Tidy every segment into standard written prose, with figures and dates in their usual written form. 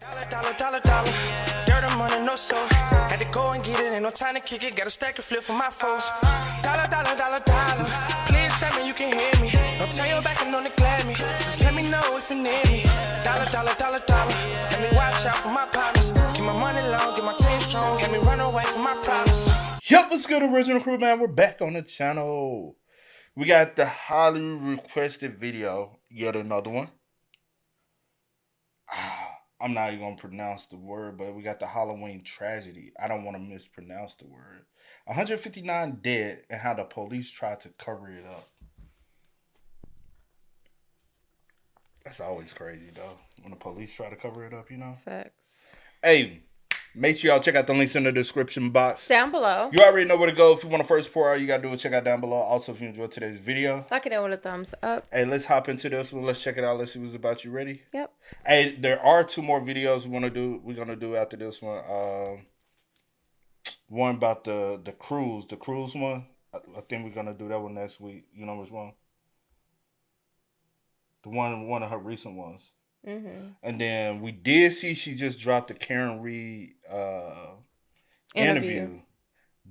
Dollar. Dirt and money, no soul. Had to go and get it, ain't no time to kick it. Got a stack and flip for my foes. Dollar. Please tell me you can hear me. Don't turn your back and don't neglect me. Just let me know if you need me. Dollar. Let me watch out for my partners. Keep my money long, get my team strong. Let me run away from my problems. Yup, what's good, Original Crew, man? We're back on the channel. We got the highly requested video, yet another one. I'm not even going to pronounce the word, but we got the Halloween tragedy. I don't want to mispronounce the word. 159 dead and how the police tried to cover it up. That's always crazy, though, when the police try to cover it up, you know? Facts. Hey, make sure y'all check out the links in the description box. Down below. You already know where to go. If you want to first pour out, you got to do it. Check out down below. Also, if you enjoyed today's video, lock it in with a thumbs up. Hey, let's hop into this one. Let's check it out. Let's see what's about. You ready? Yep. Hey, there are 2 more videos we want to do. We're going to do after this one. One about the cruise. The cruise one. I think we're going to do that one next week. You know which one? One of her recent ones. Mm-hmm. And then we did see she just dropped the Karen Reed interview.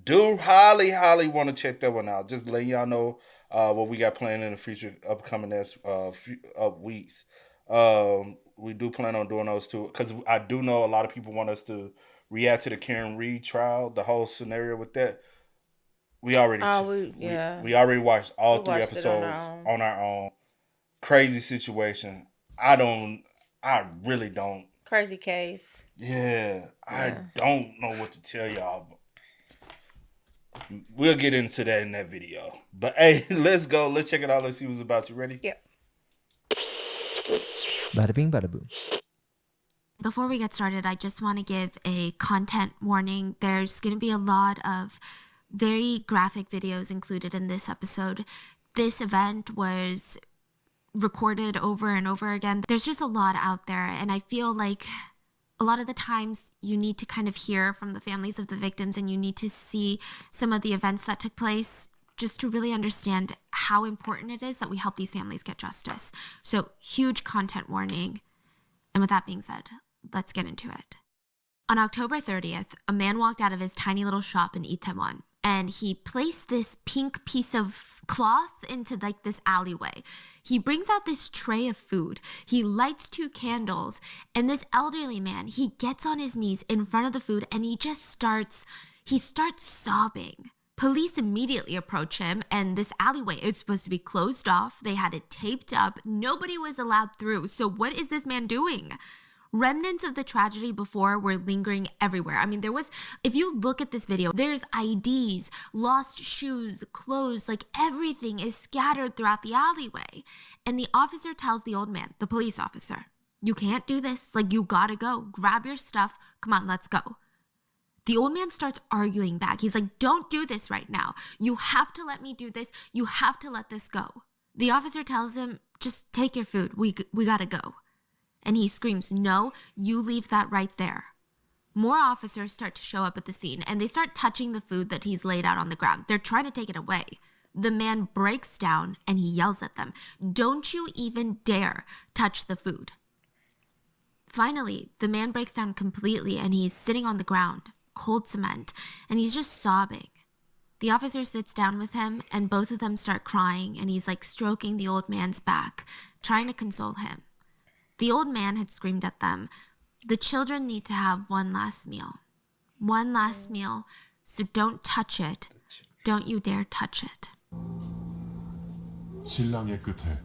Do highly want to check that one out. Just letting y'all know what we got planned in the future, upcoming next weeks. We do plan on doing those too, because I do know a lot of people want us to react to the Karen Reed trial, the whole scenario with that. We already we already watched all 3 episodes on our own. Crazy situation. I really don't. Crazy case. Yeah, I don't know what to tell y'all. We'll get into that in that video. But hey, let's go. Let's check it out. Let's see what's about. You ready? Yep. Bada bing, bada boom. Before we get started, I just want to give a content warning. There's going to be a lot of very graphic videos included in this episode. This event was recorded over and over again. There's just a lot out there, and I feel like a lot of the times you need to kind of hear from the families of the victims, and you need to see some of the events that took place just to really understand how important it is that we help these families get justice. So, huge content warning. And with that being said, let's get into it. On October 30th, a man walked out of his tiny little shop in Itaewon, and he placed this pink piece of cloth into like this alleyway. He brings out this tray of food. He lights 2 candles, and this elderly man, he gets on his knees in front of the food, and he starts sobbing. Police immediately approach him, and this alleyway is supposed to be closed off. They had it taped up. Nobody was allowed through. So what is this man doing? Remnants of the tragedy before were lingering everywhere. I mean, if you look at this video, there's IDs, lost shoes, clothes, like everything is scattered throughout the alleyway. And the officer tells the old man, the police officer, you can't do this. Like, you gotta go. Grab your stuff. Come on, let's go. The old man starts arguing back. He's like, don't do this right now. You have to let me do this. You have to let this go. The officer tells him, just take your food. We gotta go. And he screams, no, you leave that right there. More officers start to show up at the scene, and they start touching the food that he's laid out on the ground. They're trying to take it away. The man breaks down, and he yells at them, don't you even dare touch the food. Finally, the man breaks down completely, and he's sitting on the ground, cold cement, and he's just sobbing. The officer sits down with him, and both of them start crying, and he's like stroking the old man's back, trying to console him. The old man had screamed at them, the children need to have one last meal. One last meal, so don't touch it. Don't you dare touch it. 신랑의 끝에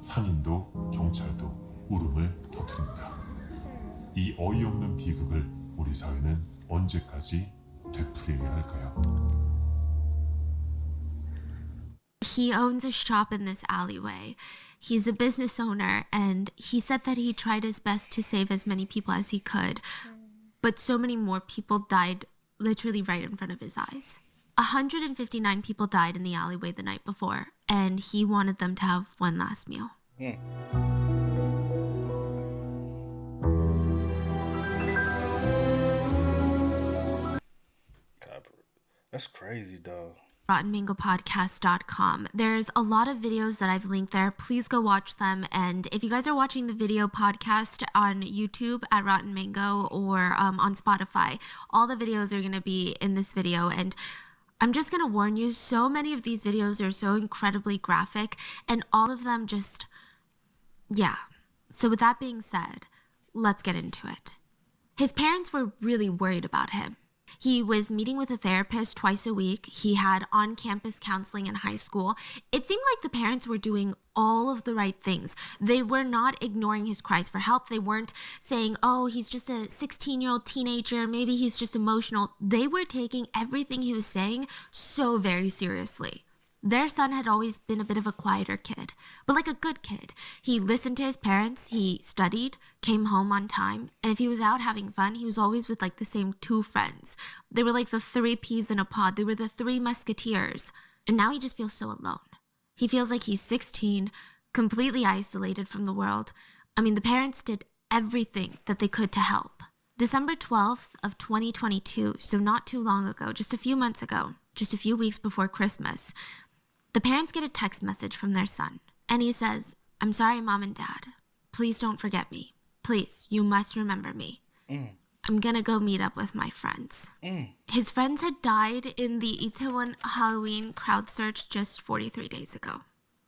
상인도 경찰도 울음을 터뜨립니다. 이 어이없는 비극을 우리 사회는 언제까지 되풀이해야 할까요? He owns a shop in this alleyway. He's a business owner, and he said that he tried his best to save as many people as he could. But so many more people died literally right in front of his eyes. 159 people died in the alleyway the night before, and he wanted them to have one last meal. God, that's crazy, though. rottenmangopodcast.com. There's a lot of videos that I've linked there. Please go watch them. And if you guys are watching the video podcast on YouTube at Rotten Mango or on Spotify, all the videos are going to be in this video. And I'm just going to warn you, so many of these videos are so incredibly graphic, and all of them just, yeah. So with that being said, let's get into it. His parents were really worried about him. He was meeting with a therapist twice a week. He had on-campus counseling in high school. It seemed like the parents were doing all of the right things. They were not ignoring his cries for help. They weren't saying, oh, he's just a 16-year-old teenager. Maybe he's just emotional. They were taking everything he was saying so very seriously. Their son had always been a bit of a quieter kid, but like a good kid. He listened to his parents, he studied, came home on time, and if he was out having fun, he was always with like the same two friends. They were like the three peas in a pod. They were the three musketeers. And now he just feels so alone. He feels like he's 16, completely isolated from the world. I mean, the parents did everything that they could to help. December 12th of 2022, so not too long ago, just a few months ago, just a few weeks before Christmas, the parents get a text message from their son, and he says, I'm sorry, Mom and Dad. Please don't forget me. Please, you must remember me. I'm gonna go meet up with my friends. His friends had died in the Itaewon Halloween crowd search just 43 days ago.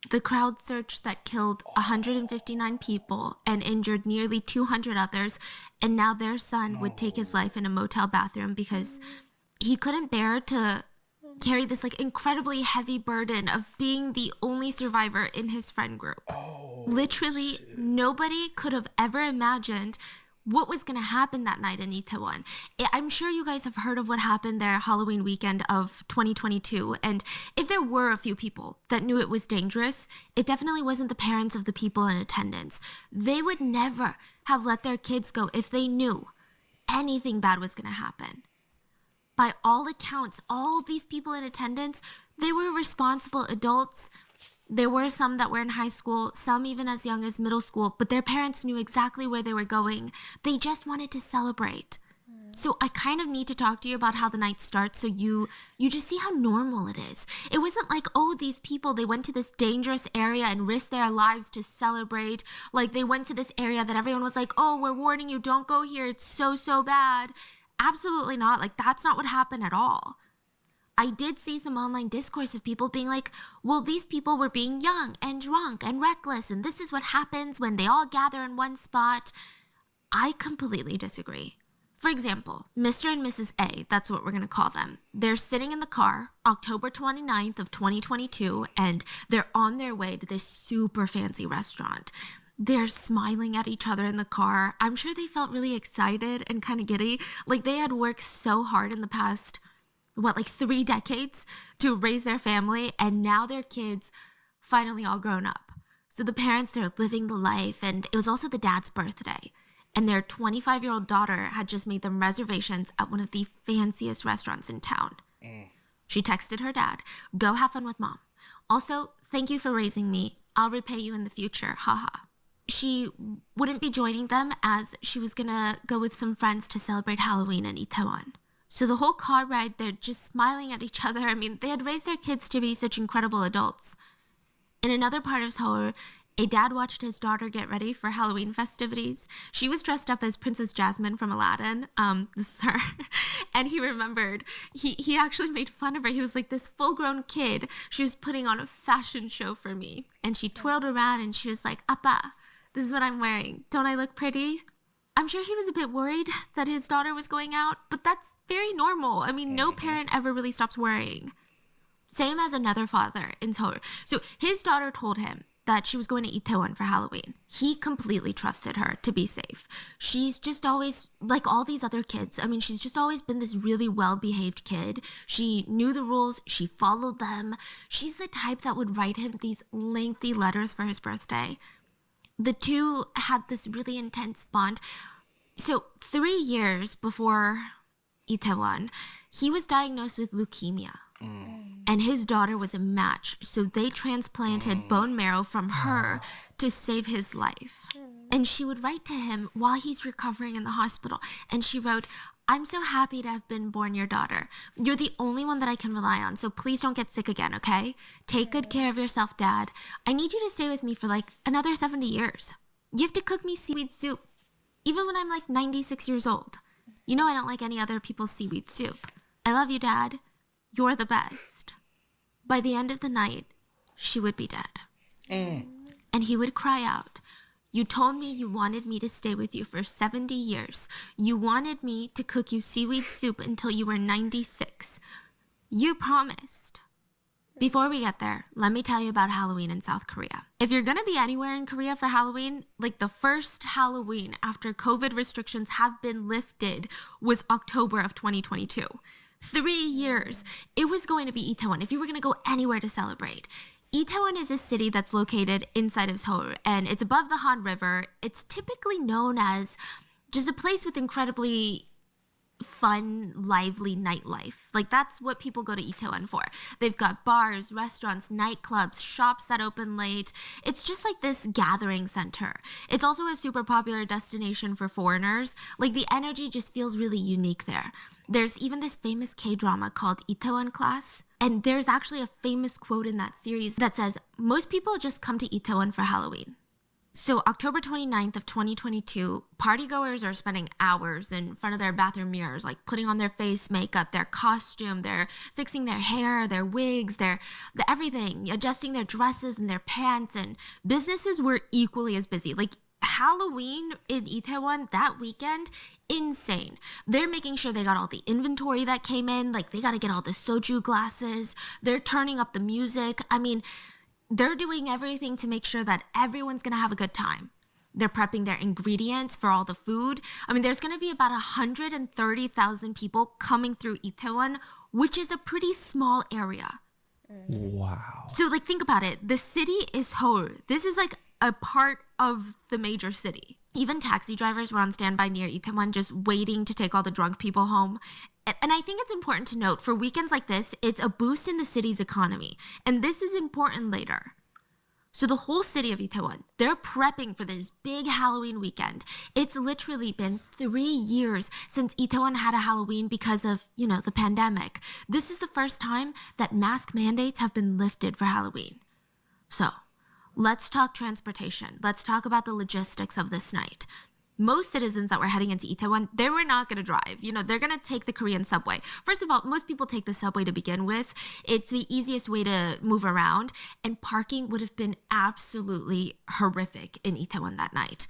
The crowd search that killed 159 people and injured nearly 200 others, and now their son would take his life in a motel bathroom because he couldn't bear to carry this like incredibly heavy burden of being the only survivor in his friend group. Literally, nobody could have ever imagined what was going to happen that night in Itaewon. I'm sure you guys have heard of what happened there Halloween weekend of 2022. And if there were a few people that knew it was dangerous, it definitely wasn't the parents of the people in attendance. They would never have let their kids go if they knew anything bad was going to happen. By all accounts, all these people in attendance, they were responsible adults. There were some that were in high school, some even as young as middle school, but their parents knew exactly where they were going. They just wanted to celebrate. So I kind of need to talk to you about how the night starts so you just see how normal it is. It wasn't like, oh, these people, they went to this dangerous area and risked their lives to celebrate. Like they went to this area that everyone was like, oh, we're warning you, don't go here. It's so bad. Absolutely not. Like, that's not what happened at all. I did see some online discourse of people being like, well, these people were being young and drunk and reckless, and this is what happens when they all gather in one spot. I completely disagree. For example, Mr. and Mrs. A, that's what we're going to call them. They're sitting in the car, October 29th of 2022, and they're on their way to this super fancy restaurant. They're smiling at each other in the car. I'm sure they felt really excited and kind of giddy. Like they had worked so hard in the past, 3 decades to raise their family, and now their kids finally all grown up. So the parents, they're living the life, and it was also the dad's birthday. And their 25-year-old daughter had just made them reservations at one of the fanciest restaurants in town. She texted her dad, go have fun with Mom. Also, thank you for raising me. I'll repay you in the future, haha. She wouldn't be joining them as she was gonna go with some friends to celebrate Halloween in Itaewon. So the whole car ride, they're just smiling at each other. I mean, they had raised their kids to be such incredible adults. In another part of Seoul, a dad watched his daughter get ready for Halloween festivities. She was dressed up as Princess Jasmine from Aladdin. This is her. And he remembered, he actually made fun of her. He was like, this full-grown kid, she was putting on a fashion show for me. And she twirled around and she was like, Appa, this is what I'm wearing. Don't I look pretty? I'm sure he was a bit worried that his daughter was going out, but that's very normal. I mean, no parent ever really stops worrying. Same as another father in Seoul. So his daughter told him that she was going to Itaewon for Halloween. He completely trusted her to be safe. She's just always, like all these other kids, I mean, she's just always been this really well-behaved kid. She knew the rules. She followed them. She's the type that would write him these lengthy letters for his birthday. The two had this really intense bond. So 3 years before Itaewon, he was diagnosed with leukemia. And his daughter was a match. So they transplanted bone marrow from her to save his life. And she would write to him while he's recovering in the hospital. And she wrote, I'm so happy to have been born your daughter. You're the only one that I can rely on, so please don't get sick again, okay? Take good care of yourself, Dad. I need you to stay with me for like another 70 years. You have to cook me seaweed soup, even when I'm like 96 years old. You know I don't like any other people's seaweed soup. I love you, Dad. You're the best. By the end of the night, she would be dead. And he would cry out, you told me you wanted me to stay with you for 70 years. You wanted me to cook you seaweed soup until you were 96. You promised. Before we get there, let me tell you about Halloween in South Korea. If you're gonna be anywhere in Korea for Halloween, like the first Halloween after COVID restrictions have been lifted was October of 2022. 3 years. It was going to be Itaewon if you were gonna go anywhere to celebrate. Itaewon is a city that's located inside of Seoul, and it's above the Han River. It's typically known as just a place with incredibly fun, lively nightlife. Like, that's what people go to Itaewon for. They've got bars, restaurants, nightclubs, shops that open late. It's just like this gathering center. It's also a super popular destination for foreigners. Like, the energy just feels really unique there. There's even this famous K-drama called Itaewon Class. And there's actually a famous quote in that series that says, most people just come to Itaewon for Halloween. So October 29th of 2022, partygoers are spending hours in front of their bathroom mirrors, like putting on their face makeup, their costume, they're fixing their hair, their wigs, their everything, adjusting their dresses and their pants, and businesses were equally as busy. Like Halloween in Itaewon that weekend, insane. They're making sure they got all the inventory that came in, like they got to get all the soju glasses, they're turning up the music. I mean, they're doing everything to make sure that everyone's going to have a good time. They're prepping their ingredients for all the food. I mean, there's going to be about 130,000 people coming through Itaewon, which is a pretty small area. Wow. So, like, think about it. The city is Seoul. This is like a part of the major city. Even taxi drivers were on standby near Itaewon just waiting to take all the drunk people home. And I think it's important to note, for weekends like this, it's a boost in the city's economy. And this is important later. So the whole city of Itaewon, they're prepping for this big Halloween weekend. It's literally been 3 years since Itaewon had a Halloween because of, the pandemic. This is the first time that mask mandates have been lifted for Halloween. So let's talk transportation. Let's talk about the logistics of this night. Most citizens that were heading into Itaewon, they were not going to drive. They're going to take the Korean subway. First of all, most people take the subway to begin with. It's the easiest way to move around, and parking would have been absolutely horrific in Itaewon that night.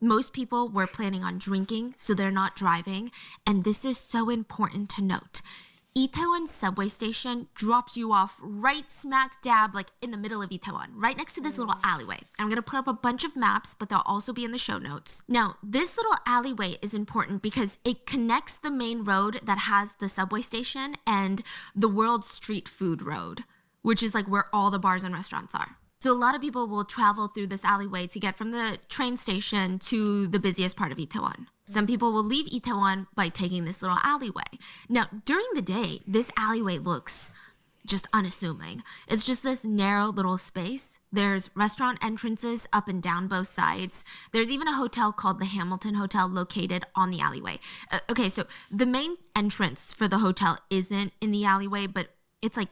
Most people were planning on drinking, so they're not driving, and this is so important to note. Itaewon subway station drops you off right smack dab, like in the middle of Itaewon, right next to this little alleyway. I'm going to put up a bunch of maps, but they'll also be in the show notes. Now, this little alleyway is important because it connects the main road that has the subway station and the World Street Food Road, which is like where all the bars and restaurants are. So a lot of people will travel through this alleyway to get from the train station to the busiest part of Itaewon. Some people will leave Itaewon by taking this little alleyway. Now, during the day, this alleyway looks just unassuming. It's just this narrow little space. There's restaurant entrances up and down both sides. There's even a hotel called the Hamilton Hotel located on the alleyway. Okay, so the main entrance for the hotel isn't in the alleyway, but it's like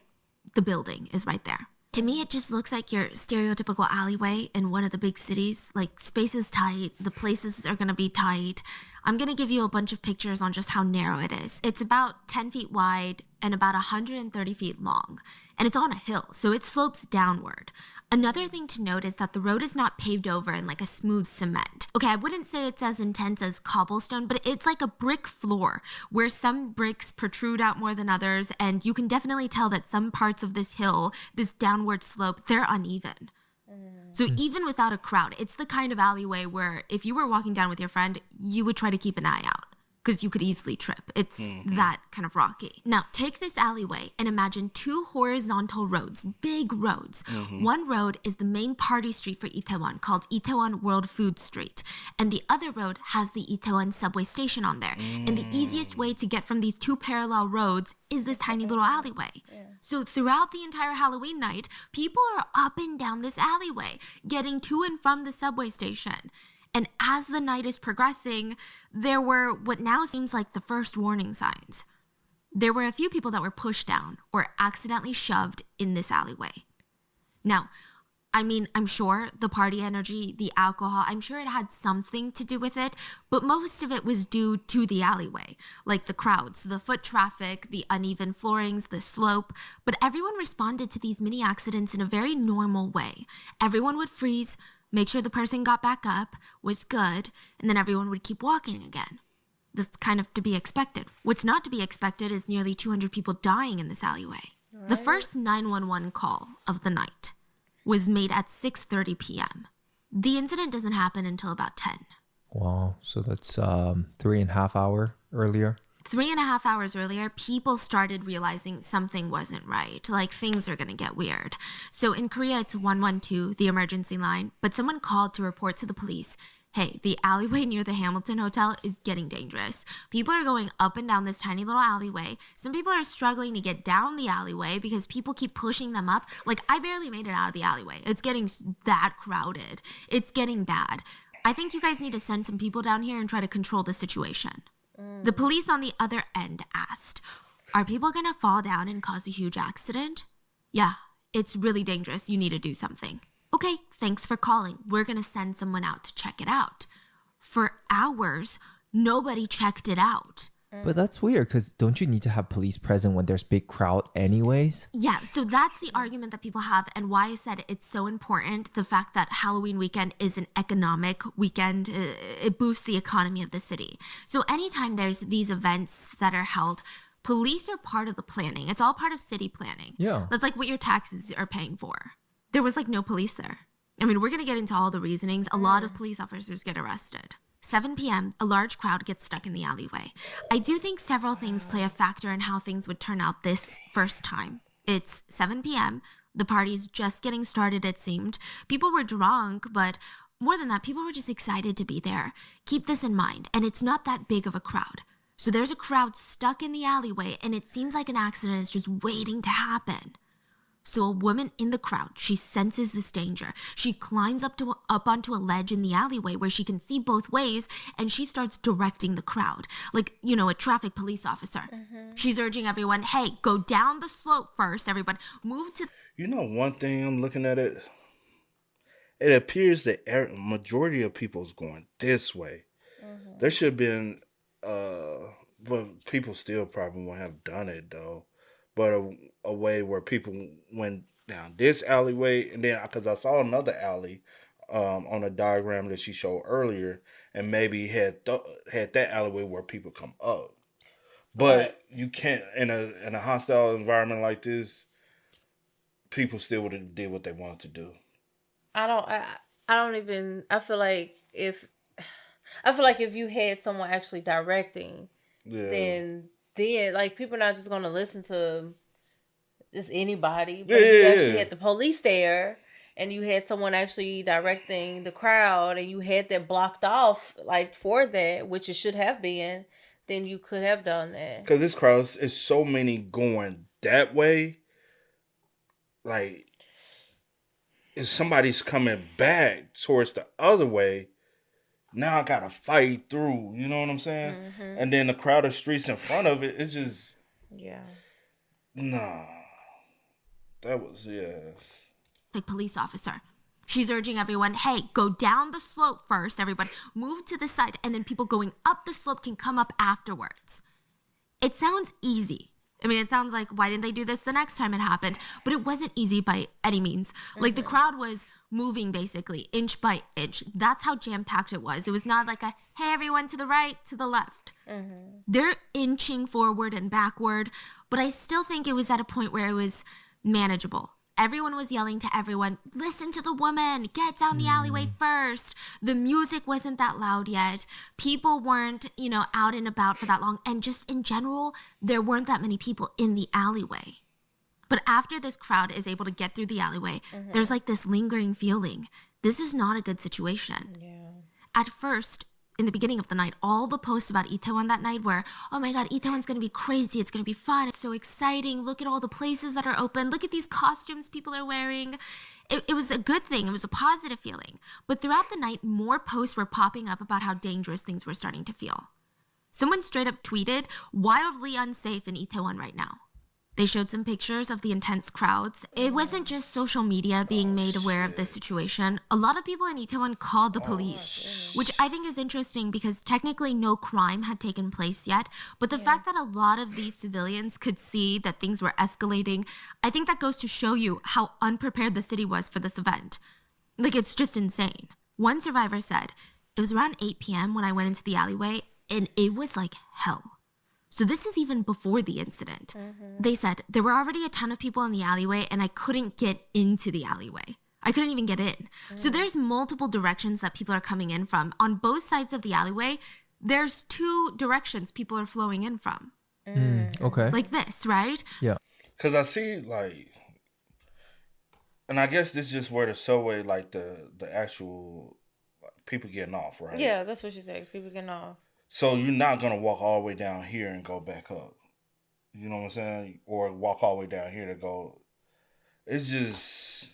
the building is right there. To me, it just looks like your stereotypical alleyway in one of the big cities. Like, space is tight, the places are gonna be tight. I'm gonna give you a bunch of pictures on just how narrow it is. It's about 10 feet wide and about 130 feet long. And it's on a hill, so it slopes downward. Another thing to note is that the road is not paved over in like a smooth cement. Okay, I wouldn't say it's as intense as cobblestone, but it's like a brick floor where some bricks protrude out more than others, and you can definitely tell that some parts of this hill, this downward slope, they're uneven. So even without a crowd, it's the kind of alleyway where if you were walking down with your friend, you would try to keep an eye out because you could easily trip. It's that kind of rocky. Now, take this alleyway and imagine two horizontal roads, big roads. One road is the main party street for Itaewon called Itaewon World Food Street. And the other road has the Itaewon subway station on there. And the easiest way to get from these two parallel roads is this tiny little alleyway. So throughout the entire Halloween night, people are up and down this alleyway, getting to and from the subway station. And as the night is progressing, there were what now seems like the first warning signs. There were a few people that were pushed down or accidentally shoved in this alleyway. Now, I mean, I'm sure the party energy, the alcohol, I'm sure it had something to do with it, but most of it was due to the alleyway, like the crowds, the foot traffic, the uneven floorings, the slope. But everyone responded to these mini accidents in a very normal way. Everyone would freeze, make sure the person got back up, was good, and then everyone would keep walking again. That's kind of to be expected. What's not to be expected is nearly 200 people dying in this alleyway. Right. The first 911 call of the night was made at 6:30 p.m. The incident doesn't happen until about 10. Wow, so that's 3.5 hours earlier. 3.5 hours earlier, people started realizing something wasn't right, like things are gonna get weird. So in Korea, it's 112, the emergency line, but someone called to report to the police, hey, the alleyway near the Hamilton Hotel is getting dangerous. People are going up and down this tiny little alleyway. Some people are struggling to get down the alleyway because people keep pushing them up. Like, I barely made it out of the alleyway. It's getting that crowded. It's getting bad. I think you guys need to send some people down here and try to control the situation. The police on the other end asked, are people gonna fall down and cause a huge accident? Yeah, it's really dangerous. You need to do something. Okay, thanks for calling. We're going to send someone out to check it out. For hours, nobody checked it out. But that's weird because don't you need to have police present when there's big crowd anyways? Yeah, so that's the argument that people have and why I said it's so important. The fact that Halloween weekend is an economic weekend, it boosts the economy of the city. So anytime there's these events that are held, police are part of the planning. It's all part of city planning. Yeah. That's like what your taxes are paying for. There was like no police there. I mean, we're going to get into all the reasonings. A lot of police officers get arrested. 7 p.m., a large crowd gets stuck in the alleyway. I do think several things play a factor in how things would turn out this first time. It's 7 p.m., the party's just getting started, it seemed. People were drunk, but more than that, people were just excited to be there. Keep this in mind, and it's not that big of a crowd. So there's a crowd stuck in the alleyway, and it seems like an accident is just waiting to happen. So a woman in the crowd, she senses this danger. She climbs up onto a ledge in the alleyway where she can see both ways, and she starts directing the crowd. Like, you know, a traffic police officer. She's urging everyone, hey, go down the slope first, everyone. Move to... You know, one thing I'm looking at it, it appears that majority of people is going this way. There should have been, but people still probably wouldn't have done it, though. But a way where people went down this alleyway, and then because I saw another alley on a diagram that she showed earlier, and maybe had that alleyway where people come up. But you can't in a hostile environment like this. People still would have did what they wanted to do. I feel like if you had someone actually directing, then like people are not just gonna listen to just anybody. But you actually had the police there, and you had someone actually directing the crowd, and you had that blocked off like for that, which it should have been. Then you could have done that. Because this crowd is so many going that way. Like, if somebody's coming back towards the other way, now I gotta fight through. You know what I'm saying? And then the crowd of streets in front of it, it's just... Yeah. Nah. That was, The police officer. She's urging everyone, hey, go down the slope first, everybody. Move to the side, and then people going up the slope can come up afterwards. It sounds easy. I mean, it sounds like, why didn't they do this the next time it happened? But it wasn't easy by any means. Like, the crowd was moving, basically, inch by inch. That's how jam-packed it was. It was not like a, hey, everyone, to the right, to the left. They're inching forward and backward, but I still think it was at a point where it was manageable. Everyone was yelling to everyone, listen to the woman, get down the alleyway first. The music wasn't that loud yet. People weren't, out and about for that long. And just in general, there weren't that many people in the alleyway. But after this crowd is able to get through the alleyway, there's like this lingering feeling. This is not a good situation. At first, in the beginning of the night, all the posts about Itaewon that night were, oh my God, Itaewon's going to be crazy. It's going to be fun. It's so exciting. Look at all the places that are open. Look at these costumes people are wearing. It was a good thing. It was a positive feeling. But throughout the night, more posts were popping up about how dangerous things were starting to feel. Someone straight up tweeted, "Wildly unsafe in Itaewon right now." They showed some pictures of the intense crowds. It wasn't just social media being made aware of this situation. A lot of people in Itaewon called the police, which I think is interesting because technically no crime had taken place yet. But the fact that a lot of these civilians could see that things were escalating, I think that goes to show you how unprepared the city was for this event. Like, it's just insane. One survivor said, "It was around 8 p.m. when I went into the alleyway, and it was like hell." So this is even before the incident. They said, "There were already a ton of people in the alleyway and I couldn't get into the alleyway. I couldn't even get in." So there's multiple directions that people are coming in from. On both sides of the alleyway, there's 2 directions people are flowing in from. Okay. Like this, right? Yeah. Because I see, like, and I guess this is just where the subway, like, the actual people getting off, right? Yeah, that's what you said. People getting off. So you're not going to walk all the way down here and go back up. You know what I'm saying? Or walk all the way down here to go. It's just,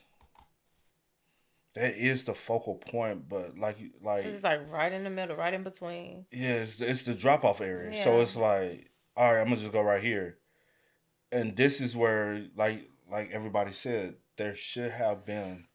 that is the focal point, but like It's like right in the middle, right in between. yeah, it's the drop off area. Yeah. So it's like, all right, I'm gonna just go right here, and this is where, like everybody said, there should have been,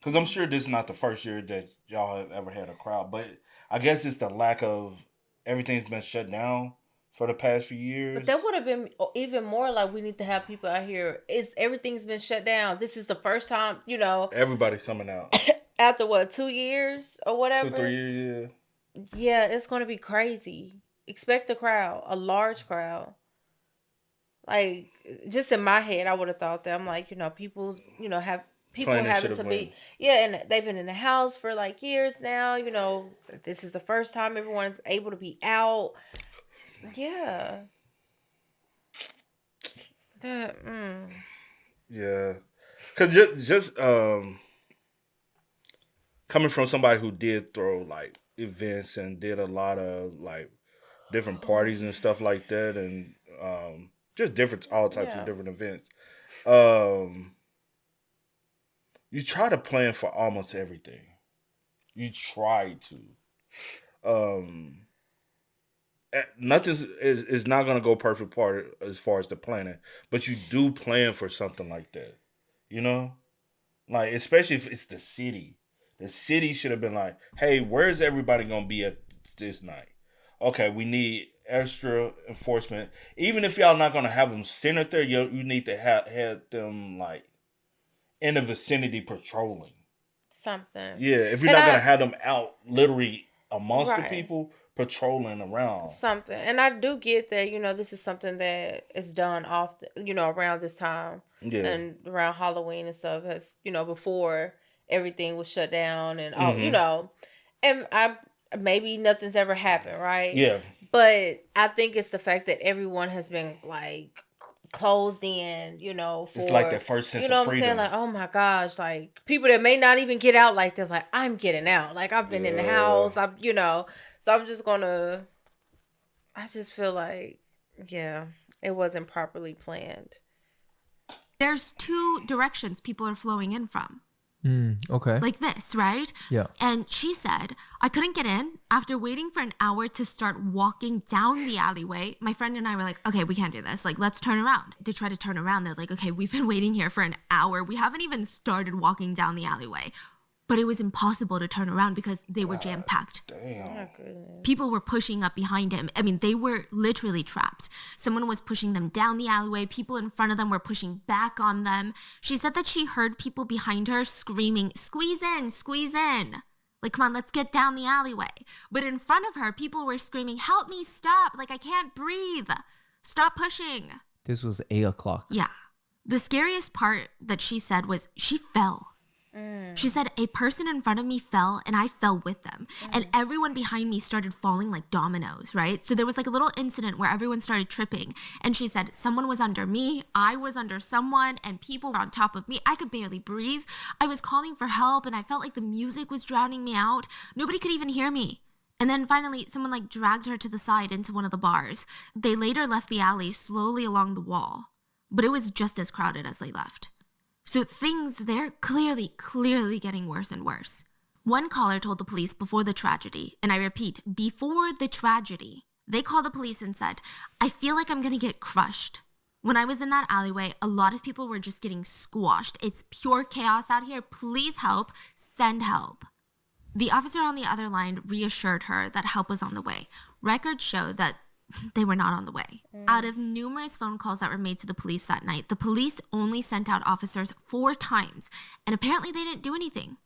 because I'm sure this is not the first year that y'all have ever had a crowd, but I guess it's the lack of, everything's been shut down for the past few years. But that would have been even more like, we need to have people out here. Everything's been shut down. This is the first time, Everybody coming out. after what, 2 years or whatever? 2-3 years, yeah. Yeah, it's going to be crazy. Expect a crowd, a large crowd. Like, just in my head, I would have thought that. I'm like, people's, have people Planning having should to have be, went. yeah, and they've been in the house for like years now. This is the first time everyone's able to be out. Yeah. That. Yeah, because just coming from somebody who did throw like events and did a lot of like different parties and stuff like that, and just different, all types of different events. You try to plan for almost everything. You try to. Nothing is not gonna go perfect part as far as the planning, but you do plan for something like that. Like, especially if it's the city. The city should have been like, "Hey, where's everybody gonna be at this night? Okay, we need extra enforcement. Even if y'all not gonna have them centered there, you need to have them like in the vicinity patrolling Something. Yeah, if you're not gonna have them out literally amongst the people patrolling around. Something. And I do get that, this is something that is done often, around this time. Yeah. And around Halloween and stuff, has, before everything was shut down and all, and maybe nothing's ever happened, right? Yeah. But I think it's the fact that everyone has been like closed in, for, it's like that first sense of freedom. What I'm saying? Like, oh my gosh, like people that may not even get out like this, like, I'm getting out. Like, I've been in the house, so I'm just I just feel like, it wasn't properly planned. There's 2 directions people are flowing in from. Okay. Like this, right? Yeah. And she said, "I couldn't get in. After waiting for an hour to start walking down the alleyway, my friend and I were like, okay, we can't do this. Like, let's turn around." They try to turn around. They're like, okay, we've been waiting here for an hour. We haven't even started walking down the alleyway. But it was impossible to turn around because they were jam-packed. Damn. People were pushing up behind him. I mean, they were literally trapped. Someone was pushing them down the alleyway. People in front of them were pushing back on them. She said that she heard people behind her screaming, "Squeeze in, squeeze in." Like, come on, let's get down the alleyway. But in front of her, people were screaming, "Help me, stop. Like, I can't breathe. Stop pushing." This was 8:00. Yeah. The scariest part that she said was she fell. She said, "A person in front of me fell and I fell with them. And everyone behind me started falling like dominoes," right? So there was like a little incident where everyone started tripping. And she said, someone was under me, I was under someone, and people were on top of me. I could barely breathe. I was calling for help and I felt like the music was drowning me out. Nobody could even hear me. And then finally, someone like dragged her to the side into one of the bars. They later left the alley slowly along the wall. But it was just as crowded as they left. So things, they're clearly getting worse and worse. One caller told the police before the tragedy, and I repeat, before the tragedy, they called the police and said, I feel like I'm gonna get crushed. When I was in that alleyway, a lot of people were just getting squashed. It's pure chaos out here. Please help. Send help. The officer on the other line reassured her that help was on the way. Records show that they were not on the way. Out of numerous phone calls that were made to the police that night, the police only sent out officers 4 times, and apparently they didn't do anything.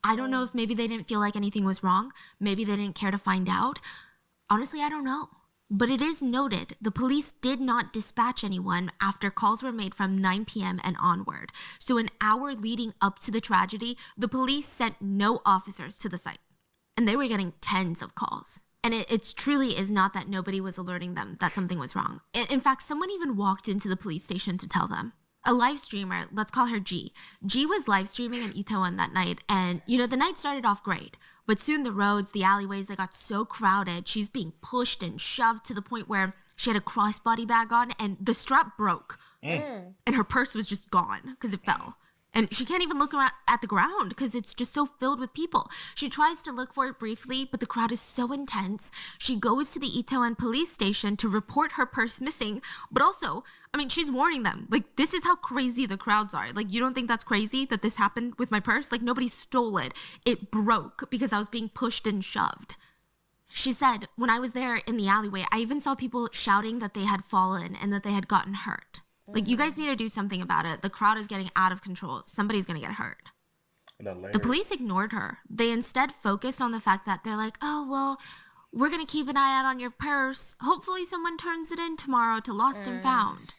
I don't know if maybe they didn't feel like anything was wrong. Maybe they didn't care to find out. Honestly, I don't know. But it is noted the police did not dispatch anyone after calls were made from 9 p.m. and onward. So an hour leading up to the tragedy, the police sent no officers to the site. And they were getting tens of calls. And it truly is not that nobody was alerting them that something was wrong. In fact, someone even walked into the police station to tell them. A live streamer, let's call her G. G was live streaming in Itaewon that night. And, the night started off great. But soon the roads, the alleyways, they got so crowded. She's being pushed and shoved to the point where she had a crossbody bag on and the strap broke. And her purse was just gone because it fell. And she can't even look around at the ground because it's just so filled with people. She tries to look for it briefly, but the crowd is so intense. She goes to the Itaewon police station to report her purse missing. But also, she's warning them. Like, this is how crazy the crowds are. Like, you don't think that's crazy that this happened with my purse? Like, nobody stole it. It broke because I was being pushed and shoved. She said, when I was there in the alleyway, I even saw people shouting that they had fallen and that they had gotten hurt. Like, you guys need to do something about it. The crowd is getting out of control. Somebody's going to get hurt. The police ignored her. They instead focused on the fact that they're like, oh, well, we're going to keep an eye out on your purse. Hopefully someone turns it in tomorrow to lost and found.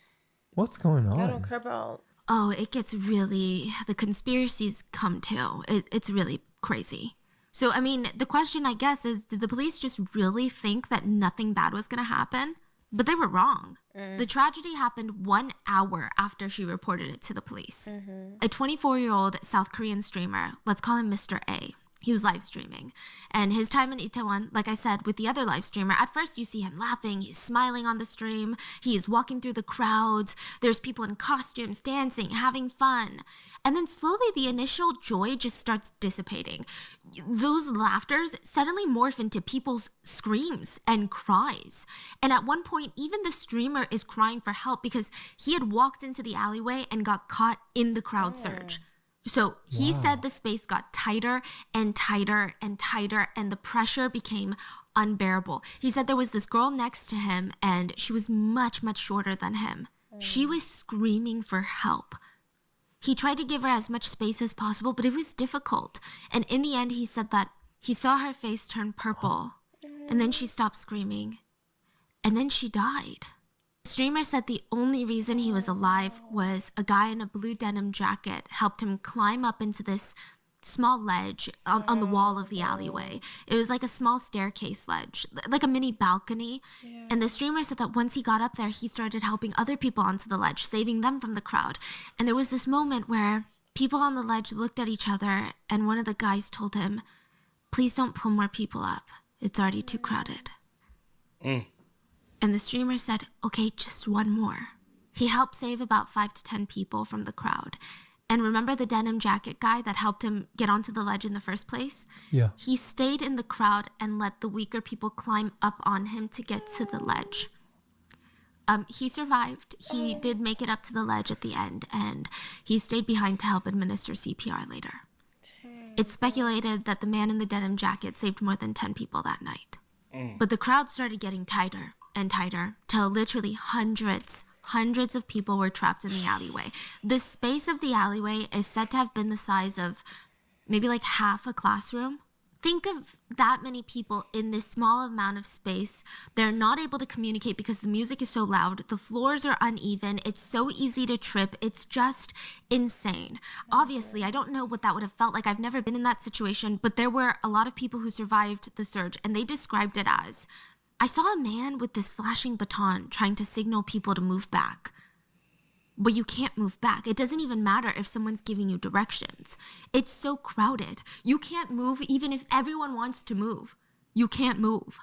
What's going on? I don't care about. Oh, it gets really, the conspiracies come too. It's really crazy. So, the question, I guess, is did the police just really think that nothing bad was going to happen? But they were wrong. The tragedy happened 1 hour after she reported it to the police. A 24-year-old South Korean streamer, let's call him Mr. A. He was live streaming. And his time in Itaewon, like I said, with the other live streamer, at first you see him laughing, he's smiling on the stream, he is walking through the crowds, there's people in costumes, dancing, having fun. And then slowly the initial joy just starts dissipating. Those laughters suddenly morph into people's screams and cries. And at one point, even the streamer is crying for help because he had walked into the alleyway and got caught in the crowd surge. So he said the space got tighter and tighter and tighter, and the pressure became unbearable. He said there was this girl next to him, and she was much, much shorter than him. She was screaming for help. He tried to give her as much space as possible, but it was difficult. And in the end, he said that he saw her face turn purple, and then she stopped screaming, and then she died. The streamer said the only reason he was alive was a guy in a blue denim jacket helped him climb up into this small ledge on the wall of the alleyway. It was like a small staircase ledge, like a mini balcony. Yeah. And the streamer said that once he got up there, he started helping other people onto the ledge, saving them from the crowd. And there was this moment where people on the ledge looked at each other, and one of the guys told him, please don't pull more people up. It's already too crowded. And the streamer said, okay, just one more. He helped save about 5 to 10 people from the crowd. And remember the denim jacket guy that helped him get onto the ledge in the first place? Yeah. He stayed in the crowd and let the weaker people climb up on him to get to the ledge. He survived. He did make it up to the ledge at the end, and he stayed behind to help administer CPR later. It's speculated that the man in the denim jacket saved more than 10 people that night. But the crowd started getting tighter and tighter till literally hundreds of people were trapped in the alleyway. The space of the alleyway is said to have been the size of maybe like half a classroom. Think of that many people in this small amount of space. They're not able to communicate because the music is so loud. The floors are uneven. It's so easy to trip. It's just insane. Obviously, I don't know what that would have felt like. I've never been in that situation, but there were a lot of people who survived the surge, and they described it as, I saw a man with this flashing baton trying to signal people to move back. But you can't move back. It doesn't even matter if someone's giving you directions. It's so crowded. You can't move even if everyone wants to move. You can't move.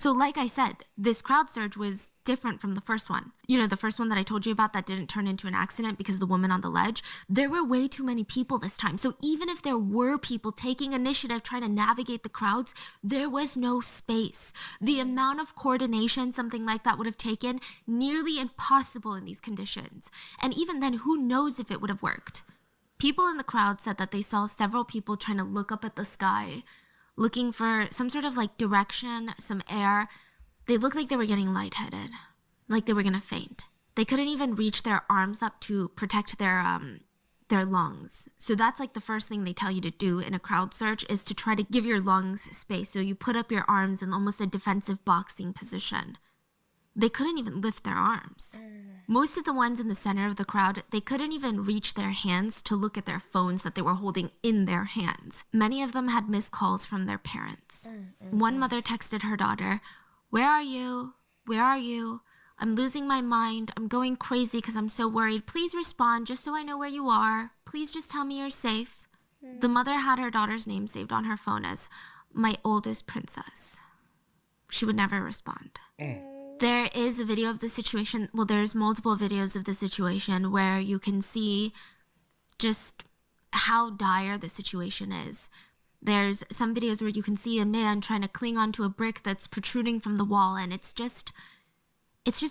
So like I said, this crowd surge was different from the first one. You know, the first one that I told you about that didn't turn into an accident because of the woman on the ledge. There were way too many people this time. So even if there were people taking initiative trying to navigate the crowds, there was no space. The amount of coordination something like that would have taken, nearly impossible in these conditions. And even then, who knows if it would have worked? People in the crowd said that they saw several people trying to look up at the sky, looking for some sort of like direction, some air. They looked like they were getting lightheaded, like they were gonna faint. They couldn't even reach their arms up to protect their lungs. So that's like the first thing they tell you to do in a crowd surge is to try to give your lungs space. So you put up your arms in almost a defensive boxing position. They couldn't even lift their arms. Most of the ones in the center of the crowd, they couldn't even reach their hands to look at their phones that they were holding in their hands. Many of them had missed calls from their parents. One mother texted her daughter, "Where are you? Where are you? I'm losing my mind. I'm going crazy because I'm so worried. Please respond just so I know where you are. Please just tell me you're safe." The mother had her daughter's name saved on her phone as "my oldest princess." She would never respond. There is a video of the situation. Well, there's multiple videos of the situation where you can see just how dire the situation is. There's some videos where you can see a man trying to cling onto a brick that's protruding from the wall, and it's just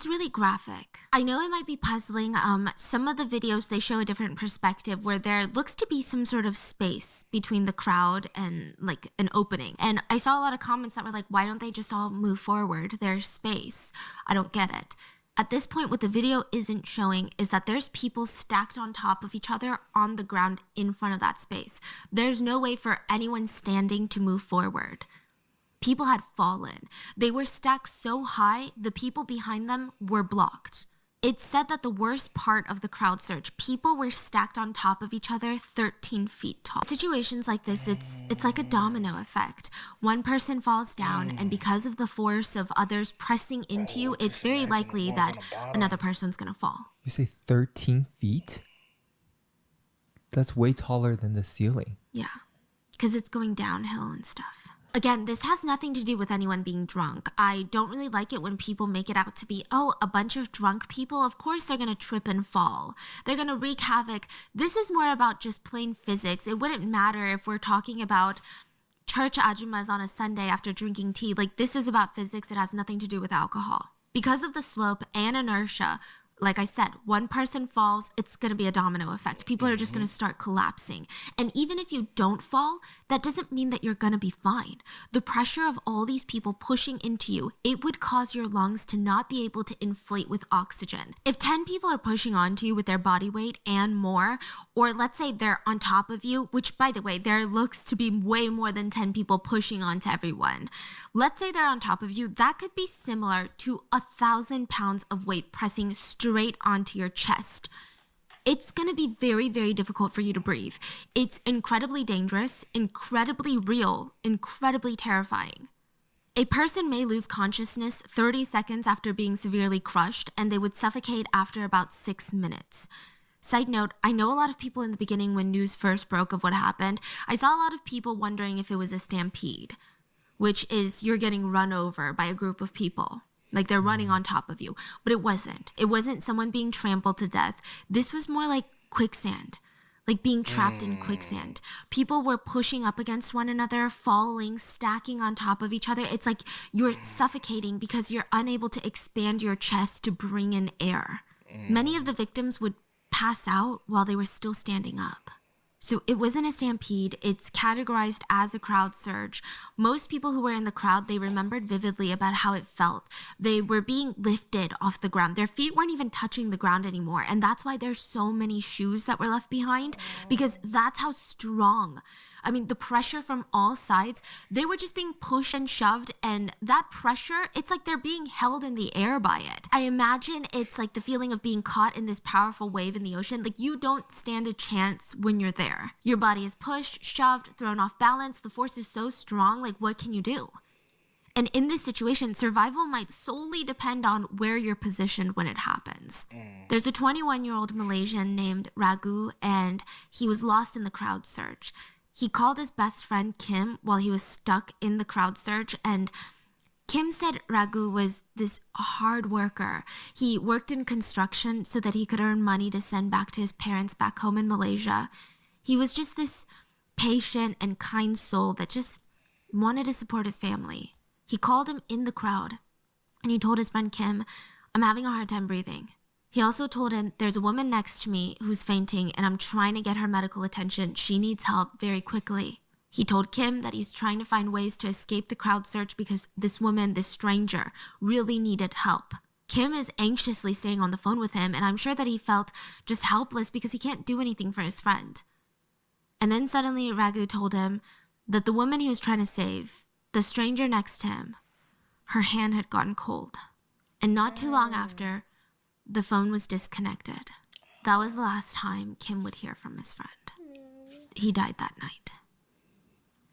really graphic. I know it might be puzzling. Some of the videos, they show a different perspective where there looks to be some sort of space between the crowd and like an opening. And I saw a lot of comments that were like, why don't they just all move forward? There's space. I don't get it. At this point, what the video isn't showing is that there's people stacked on top of each other on the ground in front of that space. There's no way for anyone standing to move forward. People had fallen. They were stacked so high, the people behind them were blocked. It's said that the worst part of the crowd surge, people were stacked on top of each other 13 feet tall. Situations like this, it's like a domino effect. One person falls down, and because of the force of others pressing into you, it's very likely that another person's gonna fall. You say 13 feet? That's way taller than the ceiling. Yeah, because it's going downhill and stuff. Again, this has nothing to do with anyone being drunk. I don't really like it when people make it out to be, oh, a bunch of drunk people. Of course they're going to trip and fall. They're going to wreak havoc. This is more about just plain physics. It wouldn't matter if we're talking about church ajumas on a Sunday after drinking tea. Like, this is about physics. It has nothing to do with alcohol. Because of the slope and inertia, like I said, one person falls, it's going to be a domino effect. People are just going to start collapsing. And even if you don't fall, that doesn't mean that you're going to be fine. The pressure of all these people pushing into you, it would cause your lungs to not be able to inflate with oxygen. If 10 people are pushing onto you with their body weight and more, or let's say they're on top of you, which by the way, there looks to be way more than 10 people pushing onto everyone. Let's say they're on top of you, that could be similar to 1,000 pounds of weight pressing straight onto your chest. It's going to be very, very difficult for you to breathe. It's incredibly dangerous, incredibly real, incredibly terrifying. A person may lose consciousness 30 seconds after being severely crushed, and they would suffocate after about 6 minutes. Side note, I know a lot of people in the beginning when news first broke of what happened, I saw a lot of people wondering if it was a stampede, which is you're getting run over by a group of people. Like they're running on top of you. But it wasn't. It wasn't someone being trampled to death. This was more like quicksand. Like being trapped in quicksand. People were pushing up against one another, falling, stacking on top of each other. It's like you're suffocating because you're unable to expand your chest to bring in air. Many of the victims would pass out while they were still standing up. So it wasn't a stampede. It's categorized as a crowd surge. Most people who were in the crowd, they remembered vividly about how it felt. They were being lifted off the ground. Their feet weren't even touching the ground anymore. And that's why there's so many shoes that were left behind, because that's how strong. I mean, the pressure from all sides, they were just being pushed and shoved. And that pressure, it's like they're being held in the air by it. I imagine it's like the feeling of being caught in this powerful wave in the ocean. Like you don't stand a chance when you're there. Your body is pushed, shoved, thrown off balance. The force is so strong, like what can you do? And in this situation, survival might solely depend on where you're positioned when it happens. There's a 21-year-old Malaysian named Ragu, and he was lost in the crowd surge. He called his best friend Kim while he was stuck in the crowd surge, and Kim said Raghu was this hard worker. He worked in construction so that he could earn money to send back to his parents back home in Malaysia. He was just this patient and kind soul that just wanted to support his family. He called him in the crowd and he told his friend Kim, "I'm having a hard time breathing." He also told him, "There's a woman next to me who's fainting and I'm trying to get her medical attention. She needs help very quickly." He told Kim that he's trying to find ways to escape the crowd search because this woman, this stranger, really needed help. Kim is anxiously staying on the phone with him, and I'm sure that he felt just helpless because he can't do anything for his friend. And then suddenly Raghu told him that the woman he was trying to save, the stranger next to him, her hand had gotten cold. And not too long after, the phone was disconnected. That was the last time Kim would hear from his friend. He died that night.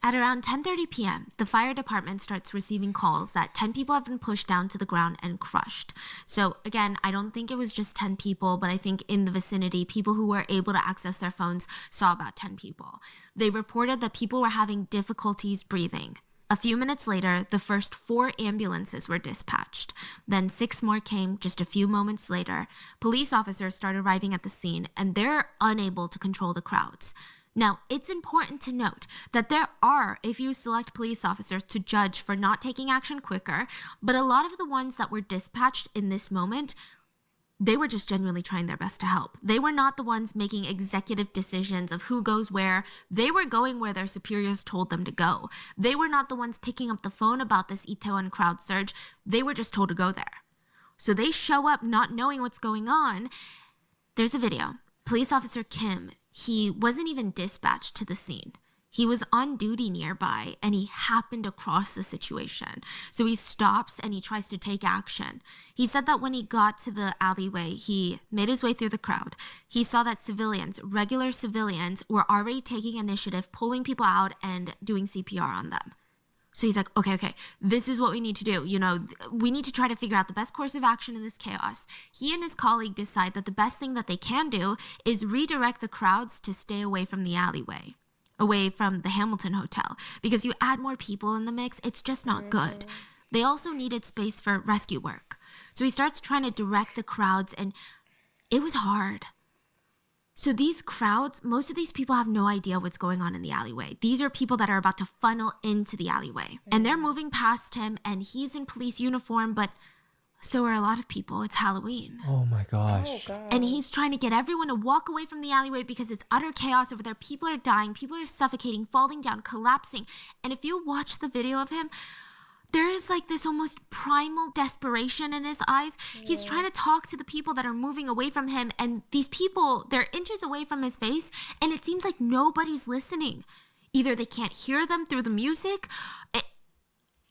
At around 10:30 p.m., the fire department starts receiving calls that 10 people have been pushed down to the ground and crushed. So again, I don't think it was just 10 people, but I think in the vicinity, people who were able to access their phones saw about 10 people. They reported that people were having difficulties breathing. A few minutes later, the first 4 ambulances were dispatched. Then 6 more came just a few moments later. Police officers started arriving at the scene, and they're unable to control the crowds. Now, it's important to note that there are a few select police officers to judge for not taking action quicker, but a lot of the ones that were dispatched in this moment, they were just genuinely trying their best to help. They were not the ones making executive decisions of who goes where. They were going where their superiors told them to go. They were not the ones picking up the phone about this Itaewon crowd surge. They were just told to go there. So they show up not knowing what's going on. There's a video. Police officer Kim, he wasn't even dispatched to the scene. He was on duty nearby and he happened across the situation. So he stops and he tries to take action. He said that when he got to the alleyway, he made his way through the crowd. He saw that civilians, regular civilians, were already taking initiative, pulling people out and doing CPR on them. So he's like, okay, this is what we need to do. We need to try to figure out the best course of action in this chaos. He and his colleague decide that the best thing that they can do is redirect the crowds to stay away from the alleyway, away from the Hamilton Hotel, because you add more people in the mix, it's just not good. They also needed space for rescue work. So he starts trying to direct the crowds, and it was hard. So these crowds, most of these people have no idea what's going on in the alleyway. These are people that are about to funnel into the alleyway. And they're moving past him, and he's in police uniform, but so are a lot of people. It's Halloween. Oh my gosh. And he's trying to get everyone to walk away from the alleyway because it's utter chaos over there. People are dying. People are suffocating, falling down, collapsing. And if you watch the video of him, there's like this almost primal desperation in his eyes. He's trying to talk to the people that are moving away from him. And these people, they're inches away from his face. And it seems like nobody's listening. Either they can't hear them through the music.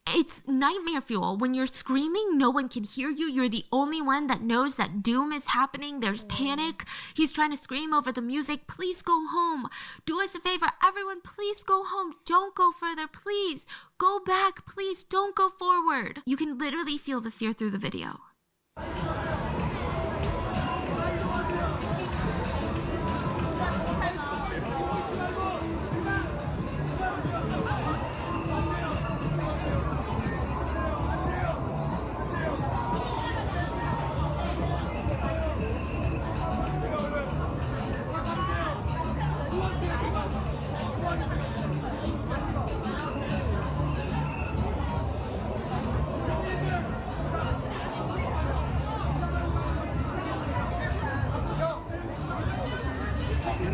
It's nightmare fuel. When you're screaming, no one can hear you. You're the only one that knows that doom is happening. There's panic. He's trying to scream over the music. Please go home. Do us a favor. Everyone, please go home. Don't go further. Please go back. Please don't go forward. You can literally feel the fear through the video.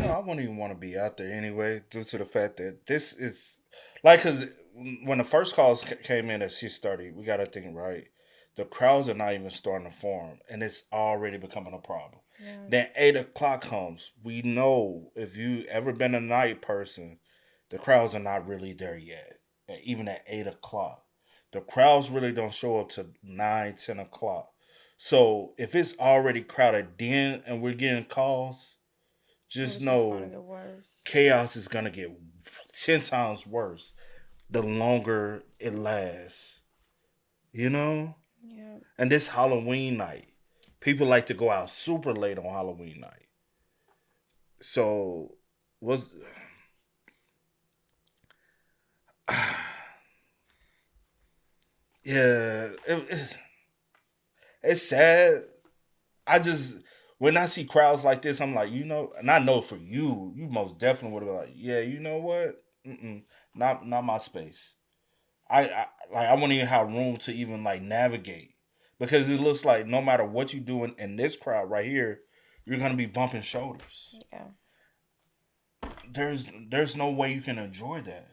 I wouldn't even want to be out there anyway, due to the fact that this is like, because when the first calls came in at 6:30, we got to think right. The crowds are not even starting to form, and it's already becoming a problem. Then 8 o'clock comes. We know if you ever been a night person, the crowds are not really there yet. And even at 8 o'clock, the crowds really don't show up to 9, 10 o'clock. So if it's already crowded then and we're getting calls, just know chaos is going to get 10 times worse the longer it lasts. Yeah. And this Halloween night, people like to go out super late on Halloween night. So, Yeah, it's sad. I just when I see crowds like this, I'm like, and I know for you most definitely would have been like, yeah, you know what? Not my space. I wouldn't even have room to even like navigate because it looks like no matter what you do in this crowd right here, you're gonna be bumping shoulders. Yeah. There's no way you can enjoy that.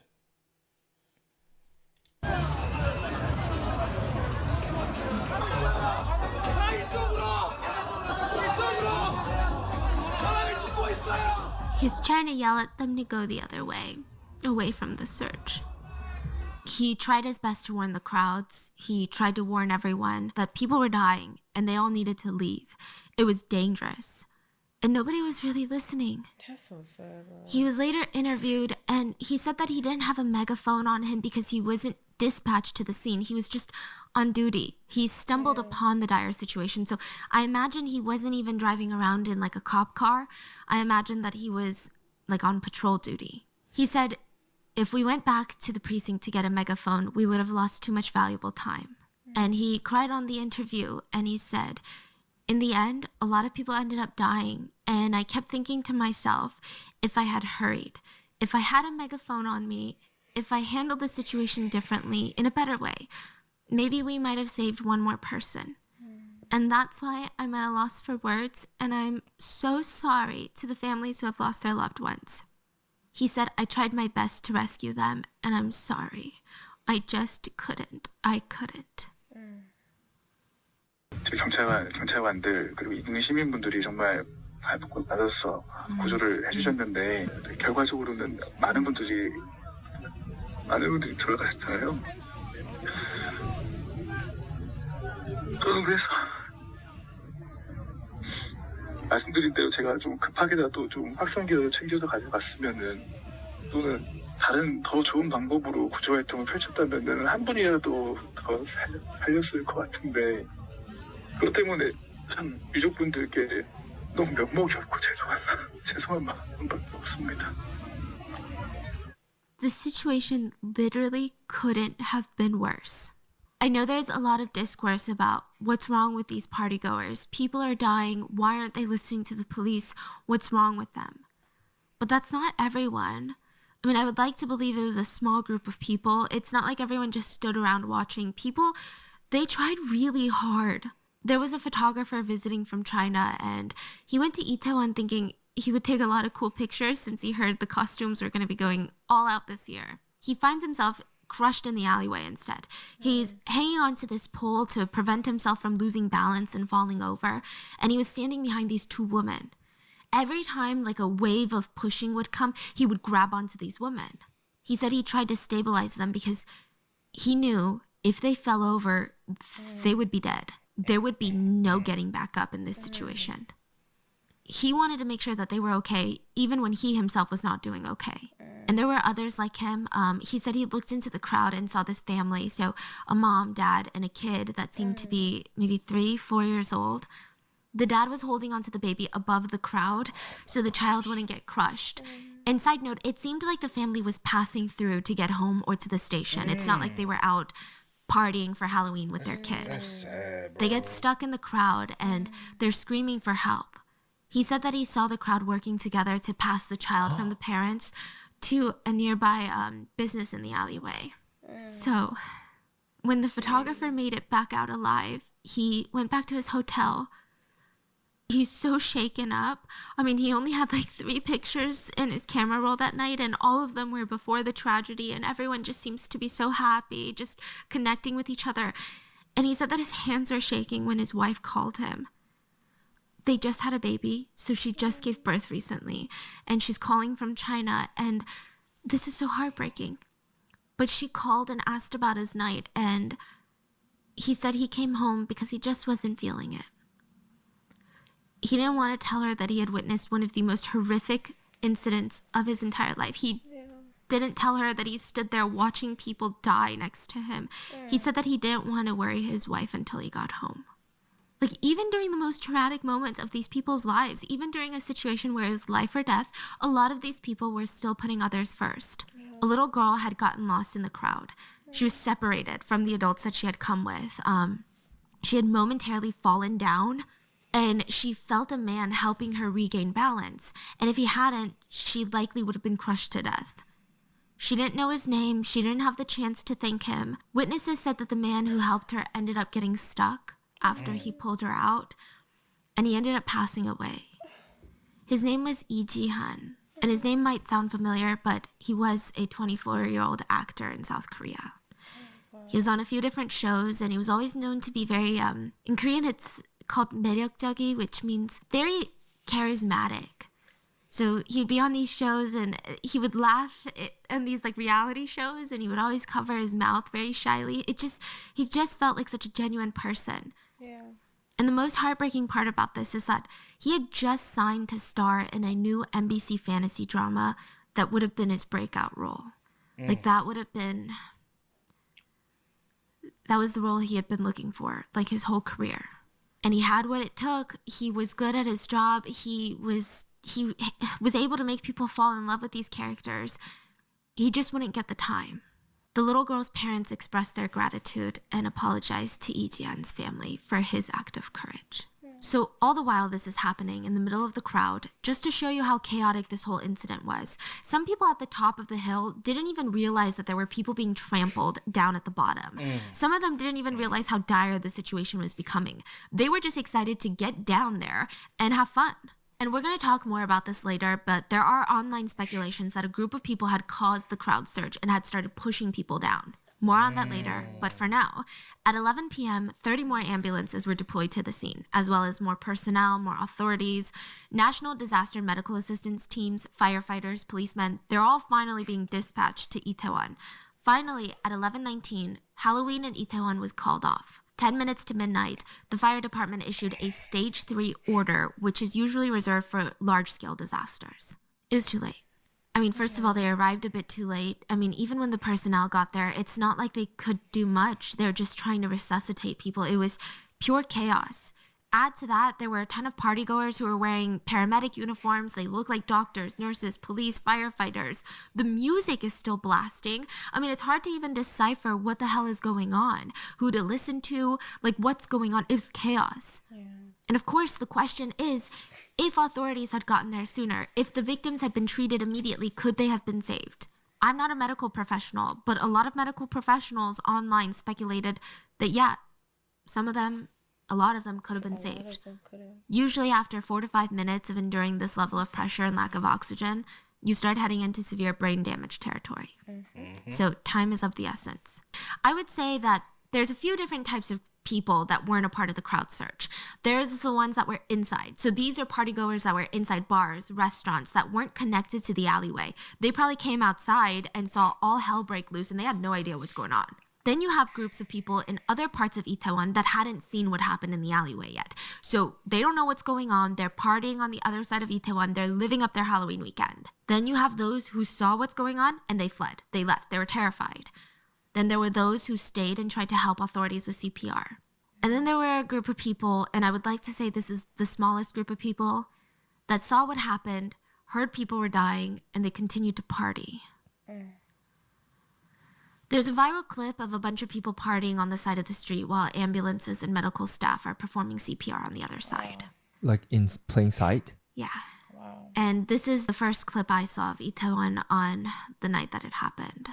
He's trying to yell at them to go the other way, away from the search. He tried his best to warn the crowds. He tried to warn everyone that people were dying and they all needed to leave. It was dangerous. And nobody was really listening. That's so sad. He was later interviewed and he said that he didn't have a megaphone on him because he wasn't dispatched to the scene. He was just on duty. He stumbled upon the dire situation. So I imagine he wasn't even driving around in like a cop car. I imagine that he was like on patrol duty. He said, if we went back to the precinct to get a megaphone, we would have lost too much valuable time. And he cried on the interview and he said, in the end, a lot of people ended up dying. And I kept thinking to myself, if I had hurried, if I had a megaphone on me, if I handled the situation differently, in a better way, maybe we might have saved one more person. And that's why I'm at a loss for words, and I'm so sorry to the families who have lost their loved ones. He said, I tried my best to rescue them, and I'm sorry. I just couldn't. I couldn't. 경찰관들 그리고 있는 시민분들이 정말 발벗고 나서서 구조를 해주셨는데 결과적으로는 많은 분들이 돌아가셨잖아요. 저는 그래서 말씀드린 대로 제가 좀 급하게라도 좀 확성기를 챙겨서 가져갔으면은 또는 다른 더 좋은 방법으로 구조활동을 펼쳤다면은 한 분이라도 더 살렸을 것 같은데 그것 때문에 참 유족분들께 너무 면목이 없고 죄송한 마음밖에 없습니다. The situation literally couldn't have been worse. I know there's a lot of discourse about what's wrong with these partygoers. People are dying. Why aren't they listening to the police? What's wrong with them? But that's not everyone. I mean, I would like to believe it was a small group of people. It's not like everyone just stood around watching. People, they tried really hard. There was a photographer visiting from China, and he went to Itaewon thinking he would take a lot of cool pictures since he heard the costumes were going to be going all out this year. He finds himself crushed in the alleyway instead. He's hanging onto this pole to prevent himself from losing balance and falling over, and he was standing behind these two women. Every time like a wave of pushing would come, he would grab onto these women. He said he tried to stabilize them because he knew if they fell over, they would be dead. There would be no getting back up in this situation. He wanted to make sure that they were okay, even when he himself was not doing okay. And there were others like him. He said he looked into the crowd and saw this family. So a mom, dad, and a kid that seemed to be maybe 3-4 years old. The dad was holding onto the baby above the crowd so the child wouldn't get crushed. And side note, it seemed like the family was passing through to get home or to the station. It's not like they were out partying for Halloween with their kid. That's sad, bro. They get stuck in the crowd and they're screaming for help. He said that he saw the crowd working together to pass the child from the parents to a nearby business in the alleyway. So when the photographer made it back out alive, he went back to his hotel. He's so shaken up. I mean, he only had like 3 pictures in his camera roll that night, and all of them were before the tragedy, and everyone just seems to be so happy, just connecting with each other. And he said that his hands are shaking when his wife called him. They just had a baby, so she just gave birth recently, and she's calling from China, and this is so heartbreaking. But she called and asked about his night, and he said he came home because he just wasn't feeling it. He didn't want to tell her that he had witnessed one of the most horrific incidents of his entire life. He didn't tell her that he stood there watching people die next to him. He said that he didn't want to worry his wife until he got home. Like, even during the most traumatic moments of these people's lives, even during a situation where it was life or death, a lot of these people were still putting others first. A little girl had gotten lost in the crowd. She was separated from the adults that she had come with. She had momentarily fallen down, and she felt a man helping her regain balance. And if he hadn't, she likely would have been crushed to death. She didn't know his name. She didn't have the chance to thank him. Witnesses said that the man who helped her ended up getting stuck after he pulled her out, and he ended up passing away. His name was Lee Ji-han, and his name might sound familiar, but he was a 24-year-old actor in South Korea. He was on a few different shows, and he was always known to be very, in Korean it's called 매력적이, which means very charismatic. So he'd be on these shows and he would laugh in these like reality shows, and he would always cover his mouth very shyly. He just felt like such a genuine person. Yeah. And the most heartbreaking part about this is that he had just signed to star in a new NBC fantasy drama that would have been his breakout role. Like that was the role he had been looking for, like his whole career. And he had what it took. He was good at his job. He was able to make people fall in love with these characters. He just wouldn't get the time. The little girl's parents expressed their gratitude and apologized to Lee Ji-han's family for his act of courage. So all the while this is happening in the middle of the crowd, just to show you how chaotic this whole incident was, some people at the top of the hill didn't even realize that there were people being trampled down at the bottom. Some of them didn't even realize how dire the situation was becoming. They were just excited to get down there and have fun. And we're going to talk more about this later, but there are online speculations that a group of people had caused the crowd surge and had started pushing people down. More on that later, but for now, at 11 p.m., 30 more ambulances were deployed to the scene, as well as more personnel, more authorities, national disaster medical assistance teams, firefighters, policemen. They're all finally being dispatched to Itaewon. Finally, at 11:19, Halloween in Itaewon was called off. 10 minutes to midnight, the fire department issued a Stage 3 order, which is usually reserved for large-scale disasters. It was too late. I mean, first of all, they arrived a bit too late. I mean, even when the personnel got there, it's not like they could do much. They're just trying to resuscitate people. It was pure chaos. Add to that, there were a ton of partygoers who were wearing paramedic uniforms. They look like doctors, nurses, police, firefighters. The music is still blasting. I mean, it's hard to even decipher what the hell is going on, who to listen to, like what's going on. It was chaos. Yeah. And of course, the question is, if authorities had gotten there sooner, if the victims had been treated immediately, could they have been saved? I'm not a medical professional, but a lot of medical professionals online speculated that, yeah, a lot of them could have been saved. Usually after 4 to 5 minutes of enduring this level of pressure and lack of oxygen, you start heading into severe brain damage territory. So time is of the essence. I would say that there's a few different types of people that weren't a part of the crowd surge. There's the ones that were inside. So these are partygoers that were inside bars, restaurants that weren't connected to the alleyway. They probably came outside and saw all hell break loose and they had no idea what's going on. Then you have groups of people in other parts of Itaewon that hadn't seen what happened in the alleyway yet. So they don't know what's going on. They're partying on the other side of Itaewon. They're living up their Halloween weekend. Then you have those who saw what's going on and they fled. They left. They were terrified. Then there were those who stayed and tried to help authorities with CPR. And then there were a group of people, and I would like to say this is the smallest group of people, that saw what happened, heard people were dying, and they continued to party. There's a viral clip of a bunch of people partying on the side of the street while ambulances and medical staff are performing CPR on the other side. Like in plain sight? Yeah. Wow. And this is the first clip I saw of Itaewon on the night that it happened.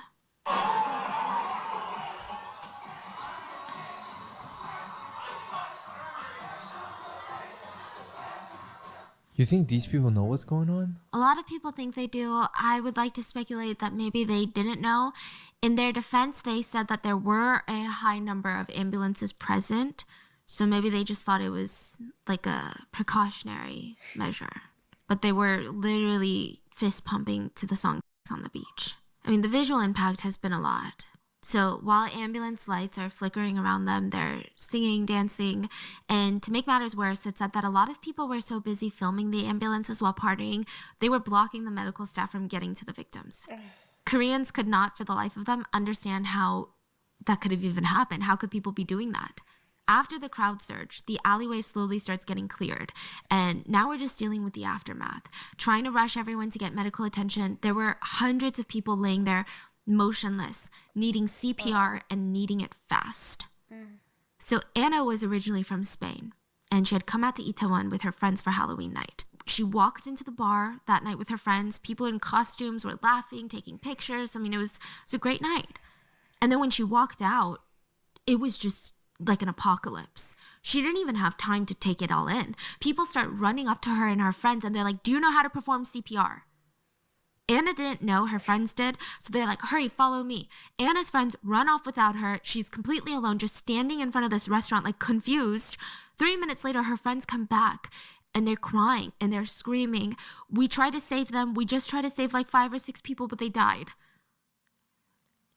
You think these people know what's going on? A lot of people think they do. I would like to speculate that maybe they didn't know. In their defense, they said that there were a high number of ambulances present, so maybe they just thought it was like a precautionary measure. But they were literally fist pumping to the song on the beach. I mean, the visual impact has been a lot. So while ambulance lights are flickering around them, they're singing, dancing, and to make matters worse, it said that a lot of people were so busy filming the ambulances while partying, they were blocking the medical staff from getting to the victims. Koreans could not, for the life of them, understand how that could have even happened. How could people be doing that? After the crowd surge, the alleyway slowly starts getting cleared, and now we're just dealing with the aftermath, trying to rush everyone to get medical attention. There were hundreds of people laying there. motionless, needing CPR and needing it fast. So Anna was originally from Spain, and she had come out to Itaewon with her friends for Halloween night. She walked into the bar that night with her friends. People in costumes were laughing, taking pictures. I mean, it was a great night. And then when she walked out, it was just like an apocalypse. She didn't even have time to take it all in. People start running up to her and her friends, and they're like, do you know how to perform CPR? Anna didn't know, her friends did, so they're like, hurry, follow me. Anna's friends run off without her. She's completely alone, just standing in front of this restaurant, like confused. 3 minutes later, her friends come back, and they're crying, and they're screaming. We tried to save them. We just tried to save like 5 or 6 people, but they died.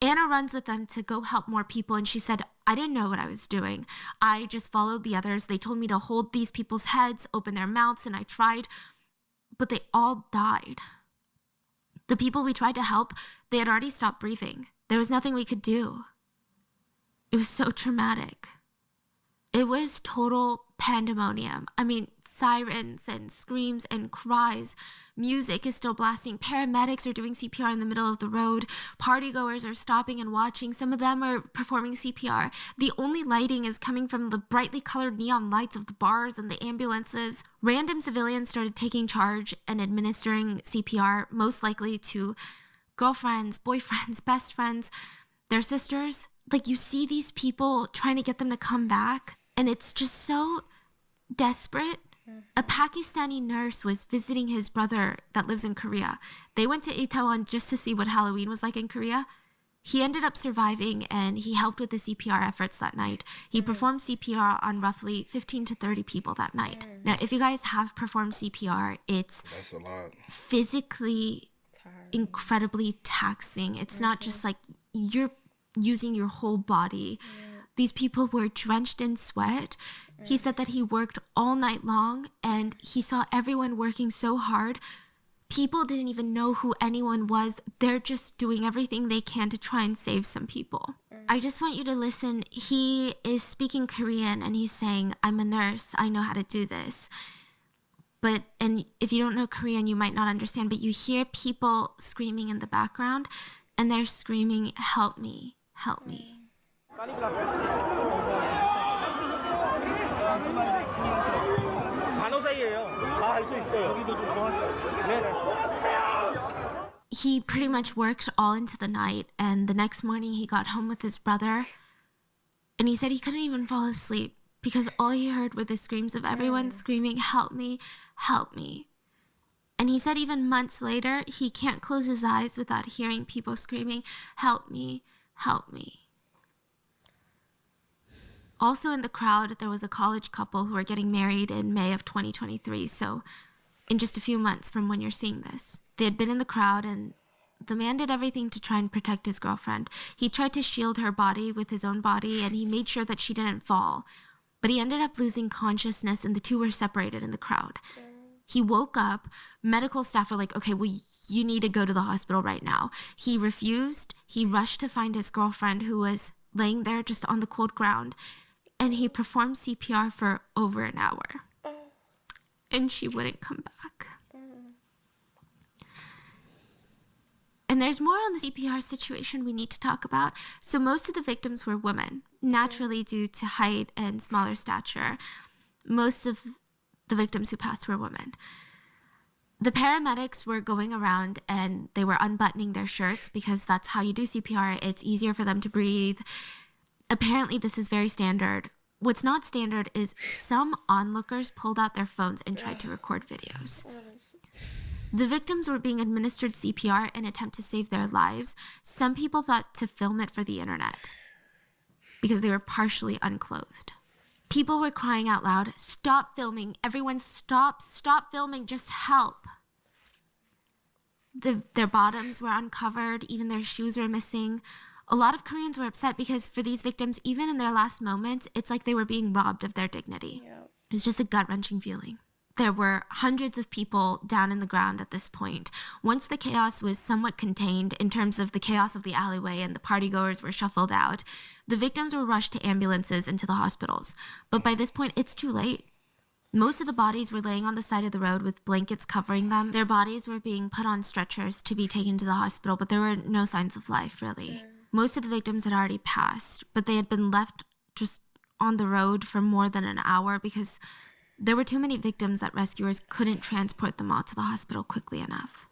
Anna runs with them to go help more people, and she said, I didn't know what I was doing. I just followed the others. They told me to hold these people's heads, open their mouths, and I tried, but they all died. The people we tried to help, they had already stopped breathing. There was nothing we could do. It was so traumatic. It was total pandemonium. I mean, sirens and screams and cries. Music is still blasting. Paramedics are doing CPR in the middle of the road. Partygoers are stopping and watching. Some of them are performing CPR. The only lighting is coming from the brightly colored neon lights of the bars and the ambulances. Random civilians started taking charge and administering CPR, most likely to girlfriends, boyfriends, best friends, their sisters. Like, you see these people trying to get them to come back, and it's just so desperate. A Pakistani nurse was visiting his brother that lives in Korea. They went to Itaewon just to see what Halloween was like in Korea. He ended up surviving, and he helped with the CPR efforts that night. He performed CPR on roughly 15 to 30 people that night. Now, if you guys have performed CPR, that's a lot. Physically incredibly taxing. It's not just like you're using your whole body. These people were drenched in sweat. He said that he worked all night long, and he saw everyone working so hard. People didn't even know who anyone was. They're just doing everything they can to try and save some people. I just want you to listen. He is speaking Korean, and he's saying, I'm a nurse. I know how to do this. And if you don't know Korean, you might not understand, but you hear people screaming in the background, and they're screaming, help me, help me. He pretty much worked all into the night, and the next morning he got home with his brother, and he said he couldn't even fall asleep because all he heard were the screams of everyone screaming, help me, help me. And he said even months later, he can't close his eyes without hearing people screaming, help me, help me. Also in the crowd, there was a college couple who were getting married in May of 2023. So in just a few months from when you're seeing this, they had been in the crowd, and the man did everything to try and protect his girlfriend. He tried to shield her body with his own body, and he made sure that she didn't fall. But he ended up losing consciousness, and the two were separated in the crowd. He woke up. Medical staff were like, okay, well, you need to go to the hospital right now. He refused. He rushed to find his girlfriend, who was laying there just on the cold ground. And he performed CPR for over an hour. And she wouldn't come back. And there's more on the CPR situation we need to talk about. So most of the victims were women, naturally due to height and smaller stature. Most of the victims who passed were women. The paramedics were going around, and they were unbuttoning their shirts because that's how you do CPR. It's easier for them to breathe. Apparently, this is very standard. What's not standard is some onlookers pulled out their phones and tried to record videos. The victims were being administered CPR in an attempt to save their lives. Some people thought to film it for the internet because they were partially unclothed. People were crying out loud, stop filming. Everyone stop filming, just help. Their bottoms were uncovered, even their shoes were missing. A lot of Koreans were upset because for these victims, even in their last moments, it's like they were being robbed of their dignity. Yeah. It's just a gut-wrenching feeling. There were hundreds of people down in the ground at this point. Once the chaos was somewhat contained in terms of the chaos of the alleyway and the partygoers were shuffled out, the victims were rushed to ambulances and to the hospitals. But by this point, it's too late. Most of the bodies were laying on the side of the road with blankets covering them. Their bodies were being put on stretchers to be taken to the hospital, but there were no signs of life, really. Most of the victims had already passed, but they had been left just on the road for more than an hour because there were too many victims that rescuers couldn't transport them all to the hospital quickly enough.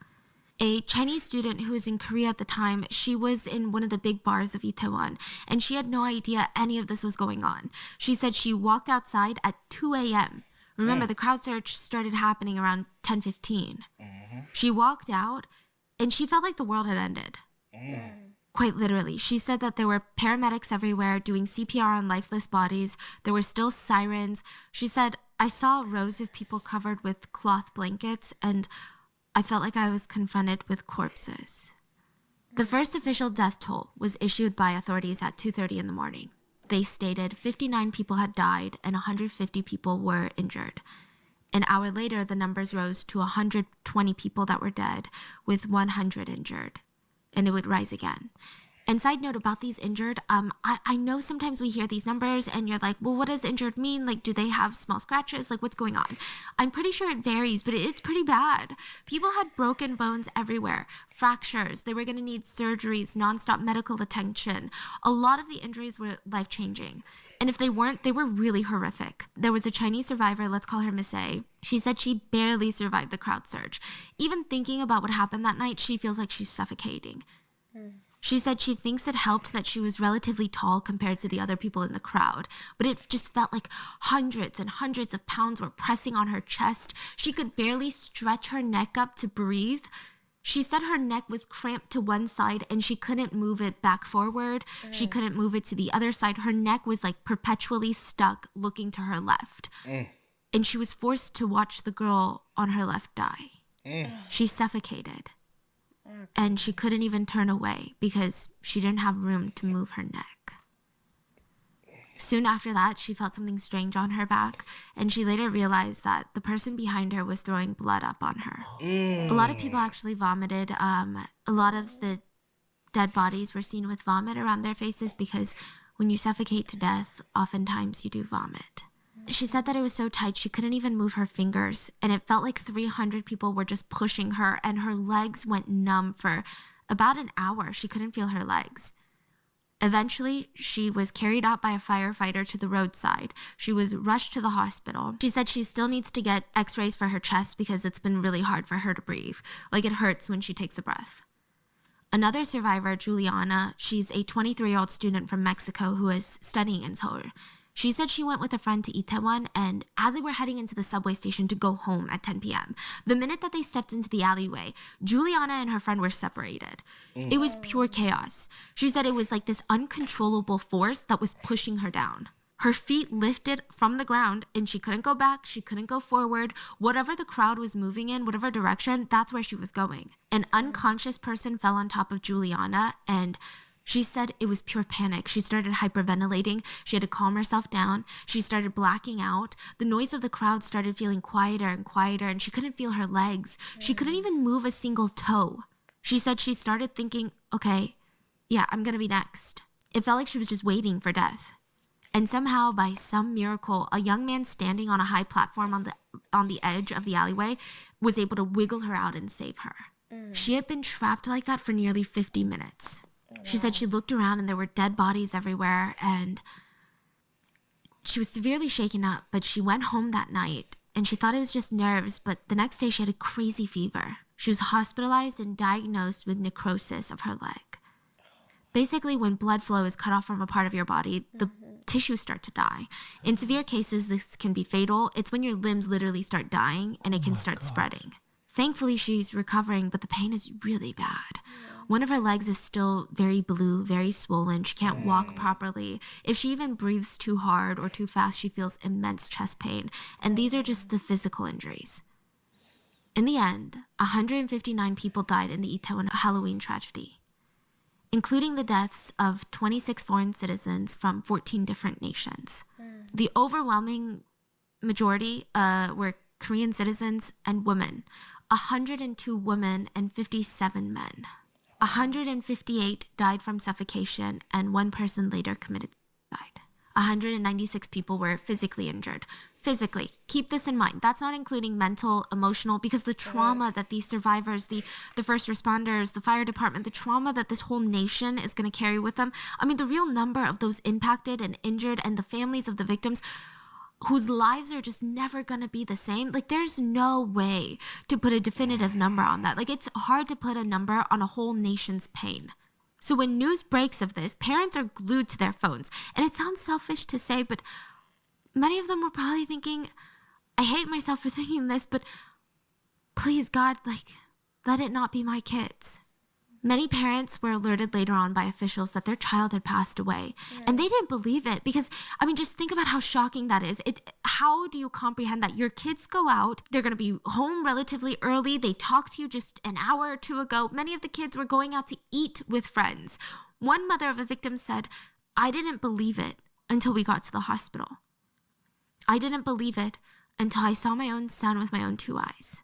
A Chinese student who was in Korea at the time, she was in one of the big bars of Itaewon, and she had no idea any of this was going on. She said she walked outside at 2 a.m. Remember, the crowd surge started happening around 10:15. She walked out, and she felt like the world had ended. Quite literally. She said that there were paramedics everywhere doing CPR on lifeless bodies. There were still sirens. She said, I saw rows of people covered with cloth blankets, and I felt like I was confronted with corpses. The first official death toll was issued by authorities at 2:30 in the morning. They stated 59 people had died and 150 people were injured. An hour later, the numbers rose to 120 people that were dead, with 100 injured. And it would rise again. And side note about these injured, I know sometimes we hear these numbers and you're like, well, what does injured mean? Like, do they have small scratches? Like, what's going on? I'm pretty sure it varies, but it's pretty bad. People had broken bones everywhere, fractures. They were going to need surgeries, nonstop medical attention. A lot of the injuries were life-changing. And if they weren't, they were really horrific. There was a Chinese survivor, let's call her Miss A. She said she barely survived the crowd surge. Even thinking about what happened that night, she feels like she's suffocating. She said she thinks it helped that she was relatively tall compared to the other people in the crowd, but it just felt like hundreds and hundreds of pounds were pressing on her chest. She could barely stretch her neck up to breathe. She said her neck was cramped to one side and she couldn't move it back forward. She couldn't move it to the other side. Her neck was like perpetually stuck looking to her left. And she was forced to watch the girl on her left die. She suffocated. And she couldn't even turn away because she didn't have room to move her neck. Soon after that, she felt something strange on her back, and she later realized that the person behind her was throwing blood up on her. A lot of people actually vomited. A lot of the dead bodies were seen with vomit around their faces because when you suffocate to death, oftentimes you do vomit. She said that it was so tight she couldn't even move her fingers, and it felt like 300 people were just pushing her, and her legs went numb for about an hour. She couldn't feel her legs. Eventually, she was carried out by a firefighter to the roadside. She was rushed to the hospital. She said she still needs to get x-rays for her chest because it's been really hard for her to breathe. Like it hurts when she takes a breath. Another survivor, Juliana, she's a 23-year-old student from Mexico who is studying in Seoul. She said she went with a friend to Itaewon, and as they were heading into the subway station to go home at 10 p.m., the minute that they stepped into the alleyway, Juliana and her friend were separated. It was pure chaos. She said it was like this uncontrollable force that was pushing her down. Her feet lifted from the ground, and she couldn't go back, she couldn't go forward. Whatever the crowd was moving in, whatever direction, that's where she was going. An unconscious person fell on top of Juliana, and she said it was pure panic. She started hyperventilating. She had to calm herself down. She started blacking out. The noise of the crowd started feeling quieter and quieter, and she couldn't feel her legs. She couldn't even move a single toe. She said she started thinking, okay, yeah, I'm going to be next. It felt like she was just waiting for death. And somehow, by some miracle, a young man standing on a high platform on the edge of the alleyway was able to wiggle her out and save her. She had been trapped like that for nearly 50 minutes. She said she looked around and there were dead bodies everywhere, and she was severely shaken up, but she went home that night and she thought it was just nerves, but the next day she had a crazy fever. She was hospitalized and diagnosed with necrosis of her leg. Basically, when blood flow is cut off from a part of your body, the tissues start to die. In severe cases, this can be fatal. It's when your limbs literally start dying and it can start spreading. Thankfully, she's recovering, but the pain is really bad. One of her legs is still very blue, very swollen. She can't walk properly. If she even breathes too hard or too fast, she feels immense chest pain. And these are just the physical injuries. In the end, 159 people died in the Itaewon Halloween tragedy, including the deaths of 26 foreign citizens from 14 different nations. The overwhelming majority were Korean citizens and women, 102 women and 57 men. 158 died from suffocation, and one person later committed suicide. 196 people were physically injured. physically. Keep this in mind. That's not including mental, emotional, because the trauma that these survivors, the first responders, the fire department, the trauma that this whole nation is going to carry with them. I mean, the real number of those impacted and injured and the families of the victims whose lives are just never going to be the same. Like, there's no way to put a definitive number on that. Like, it's hard to put a number on a whole nation's pain. So when news breaks of this, parents are glued to their phones. And it sounds selfish to say, but many of them were probably thinking, I hate myself for thinking this, but please, God, like, let it not be my kids. Many parents were alerted later on by officials that their child had passed away. And they didn't believe it because, I mean, just think about how shocking that is. How do you comprehend that your kids go out, they're going to be home relatively early, they talked to you just an hour or two ago. Many of the kids were going out to eat with friends. One mother of a victim said, I didn't believe it until we got to the hospital. I didn't believe it until I saw my own son with my own two eyes.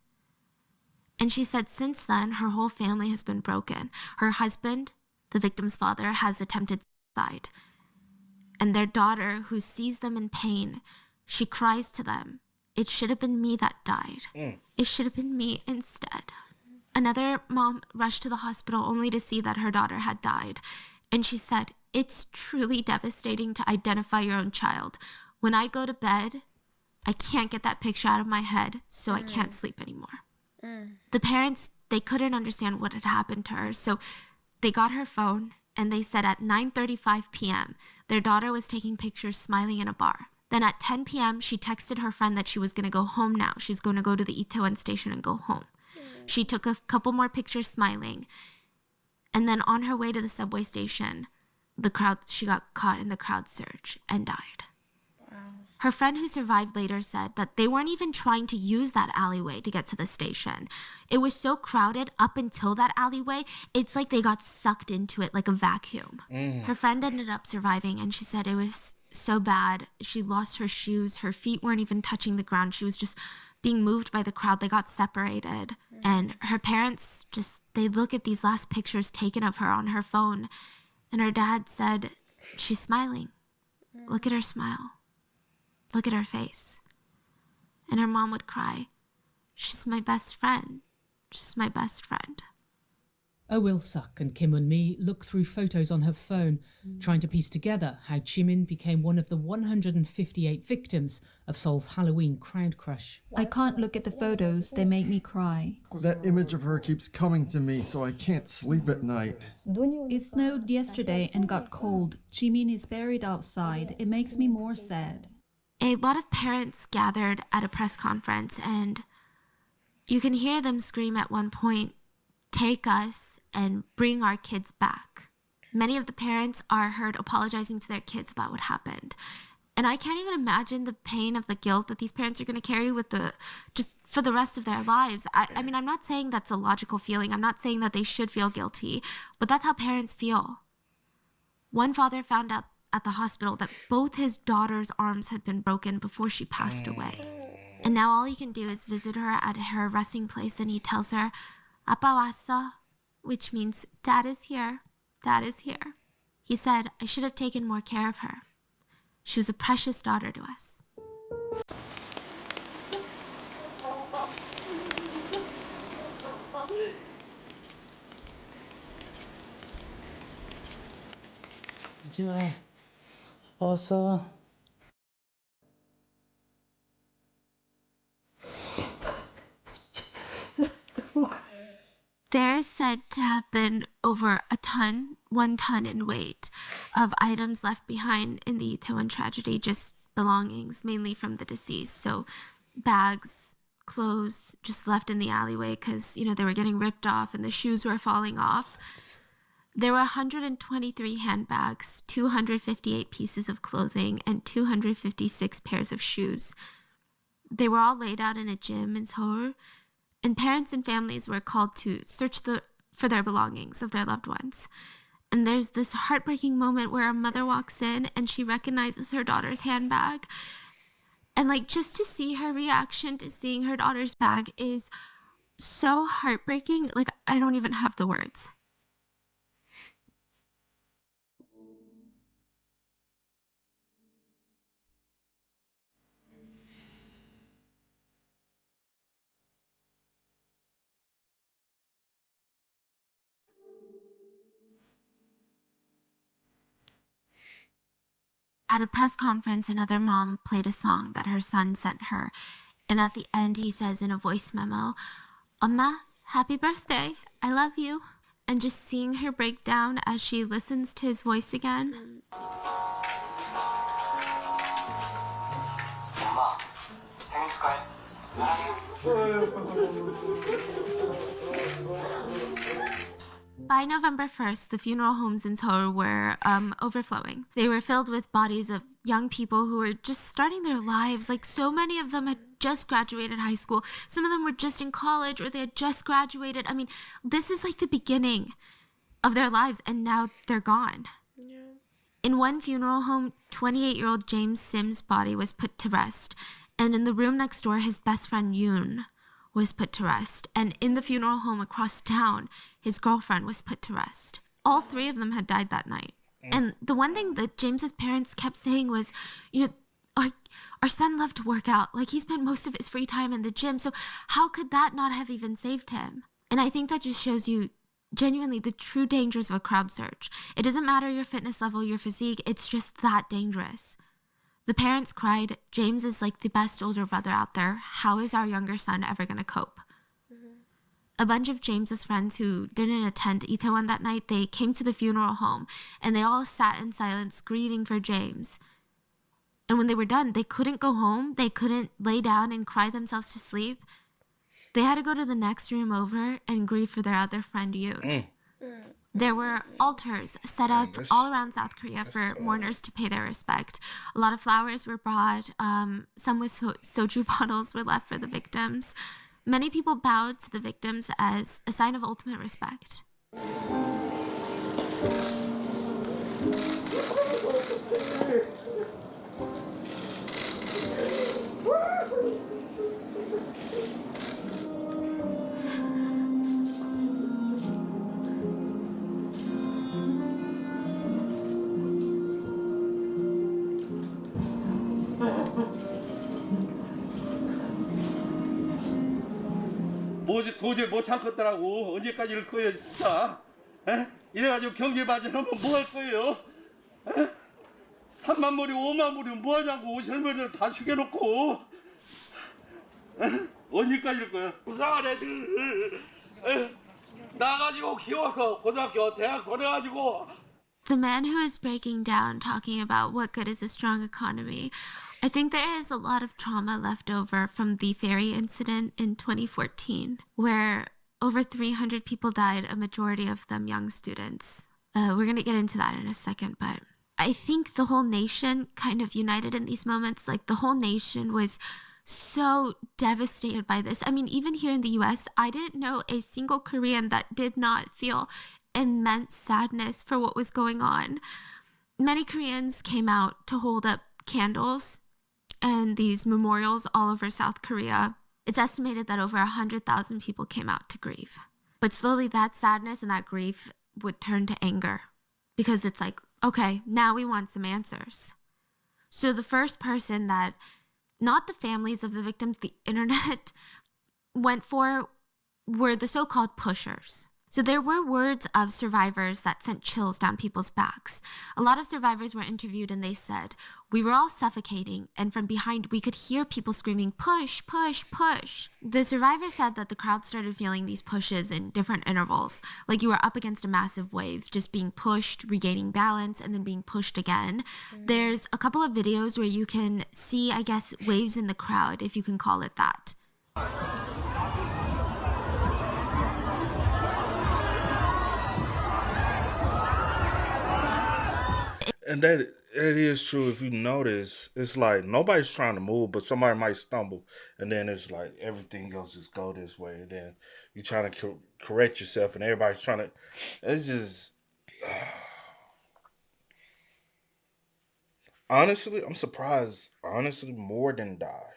And she said since then, her whole family has been broken. Her husband, the victim's father, has attempted suicide. And their daughter, who sees them in pain, she cries to them, it should have been me that died. It should have been me instead. Another mom rushed to the hospital only to see that her daughter had died. And she said, it's truly devastating to identify your own child. When I go to bed, I can't get that picture out of my head, so I can't sleep anymore. The parents, they couldn't understand what had happened to her, so they got her phone and they said at 9:35 p.m., their daughter was taking pictures smiling in a bar. Then at 10 p.m., she texted her friend that she was going to go home now. She's going to go to the Itaewon station and go home. She took a couple more pictures smiling. And then on her way to the subway station, she got caught in the crowd surge and died. Her friend who survived later said that they weren't even trying to use that alleyway to get to the station. It was so crowded up until that alleyway, it's like they got sucked into it like a vacuum. Her friend ended up surviving, and she said it was so bad. She lost her shoes. Her feet weren't even touching the ground. She was just being moved by the crowd. They got separated. And her parents they look at these last pictures taken of her on her phone, and her dad said, she's smiling. Look at her smile. Look at her face. And her mom would cry, she's my best friend. She's my best friend. Oh Will-suk and Kim Eun-mi look through photos on her phone, trying to piece together how Jimin became one of the 158 victims of Seoul's Halloween crowd crush. I can't look at the photos, they make me cry. That image of her keeps coming to me, so I can't sleep at night. It snowed yesterday and got cold. Jimin is buried outside. It makes me more sad. A lot of parents gathered at a press conference, and you can hear them scream at one point, take us and bring our kids back. Many of the parents are heard apologizing to their kids about what happened. And I can't even imagine the pain of the guilt that these parents are going to carry just for the rest of their lives. I mean, I'm not saying that's a logical feeling. I'm not saying that they should feel guilty, but that's how parents feel. One father found out at the hospital that both his daughter's arms had been broken before she passed away. And now all he can do is visit her at her resting place, and he tells her, 아빠 왔어, which means Dad is here. Dad is here. He said, I should have taken more care of her. She was a precious daughter to us. 어서. There is said to have been over 1 ton in weight of items left behind in the Itaewon tragedy, just belongings, mainly from the deceased. So bags, clothes just left in the alleyway because, they were getting ripped off and the shoes were falling off. There were 123 handbags, 258 pieces of clothing, and 256 pairs of shoes. They were all laid out in a gym in Seoul, and parents and families were called to search for their belongings of their loved ones. And there's this heartbreaking moment where a mother walks in and she recognizes her daughter's handbag. And just to see her reaction to seeing her daughter's bag is so heartbreaking. I don't even have the words. At a press conference, another mom played a song that her son sent her. And at the end, he says in a voice memo, "Amma, happy birthday. I love you." And just seeing her break down as she listens to his voice again. By November 1st, the funeral homes in Seoul were overflowing. They were filled with bodies of young people who were just starting their lives. Like, so many of them had just graduated high school. Some of them were just in college, or they had just graduated. I mean, this is like the beginning of their lives, and now they're gone. Yeah. In one funeral home, 28-year-old James Sim's body was put to rest. And in the room next door, his best friend Yoon was put to rest. And in the funeral home across town, his girlfriend was put to rest. All three of them had died that night. And the one thing that James's parents kept saying was, our son loved to work out. Like, he spent most of his free time in the gym. So how could that not have even saved him? And I think that just shows you genuinely the true dangers of a crowd surge. It doesn't matter your fitness level, your physique. It's just that dangerous. The parents cried, "James is like the best older brother out there. How is our younger son ever going to cope?" Mm-hmm. A bunch of James's friends who didn't attend Itaewon that night, they came to the funeral home, and they all sat in silence grieving for James. And when they were done, they couldn't go home. They couldn't lay down and cry themselves to sleep. They had to go to the next room over and grieve for their other friend, Yoon. There were altars set up all around South Korea for mourners to pay their respect. A lot of flowers were brought. Some with soju bottles were left for the victims. Many people bowed to the victims as a sign of ultimate respect. 도저히 못 참겠더라고. 언제까지 이럴 거예요, 진짜? 에? 이래가지고 경제 발전하면 뭐 할 거예요? 에? 3만 머리, 5만 머리 뭐 하냐고. 젊은이들 다 죽여놓고. 에? 언제까지 이럴 거야? 불쌍한 애들. 에? 나가지고 키워서 고등학교, 대학 보내가지고. The man who is breaking down, talking about what good is a strong economy, I think there is a lot of trauma left over from the ferry incident in 2014, where over 300 people died, a majority of them young students. We're going to get into that in a second, but I think the whole nation kind of united in these moments. Like, the whole nation was so devastated by this. I mean, even here in the US, I didn't know a single Korean that did not feel immense sadness for what was going on. Many Koreans came out to hold up candles and these memorials all over South Korea. It's estimated that over 100,000 people came out to grieve. But slowly that sadness and that grief would turn to anger, because it's like, okay, now we want some answers. So the first person that, not the families of the victims, the internet went for were the so-called pushers. So there were words of survivors that sent chills down people's backs. A lot of survivors were interviewed and they said, "We were all suffocating, and from behind we could hear people screaming, 'Push, push, push.'" The survivor said that the crowd started feeling these pushes in different intervals, like you were up against a massive wave, just being pushed, regaining balance, and then being pushed again. There's a couple of videos where you can see, I guess, waves in the crowd, if you can call it that. And that is true. If you notice, it's like nobody's trying to move, but somebody might stumble, and then it's like everything else just go this way, and then you're trying to correct yourself, and everybody's trying to. It's just honestly, I'm surprised. Honestly, more than die,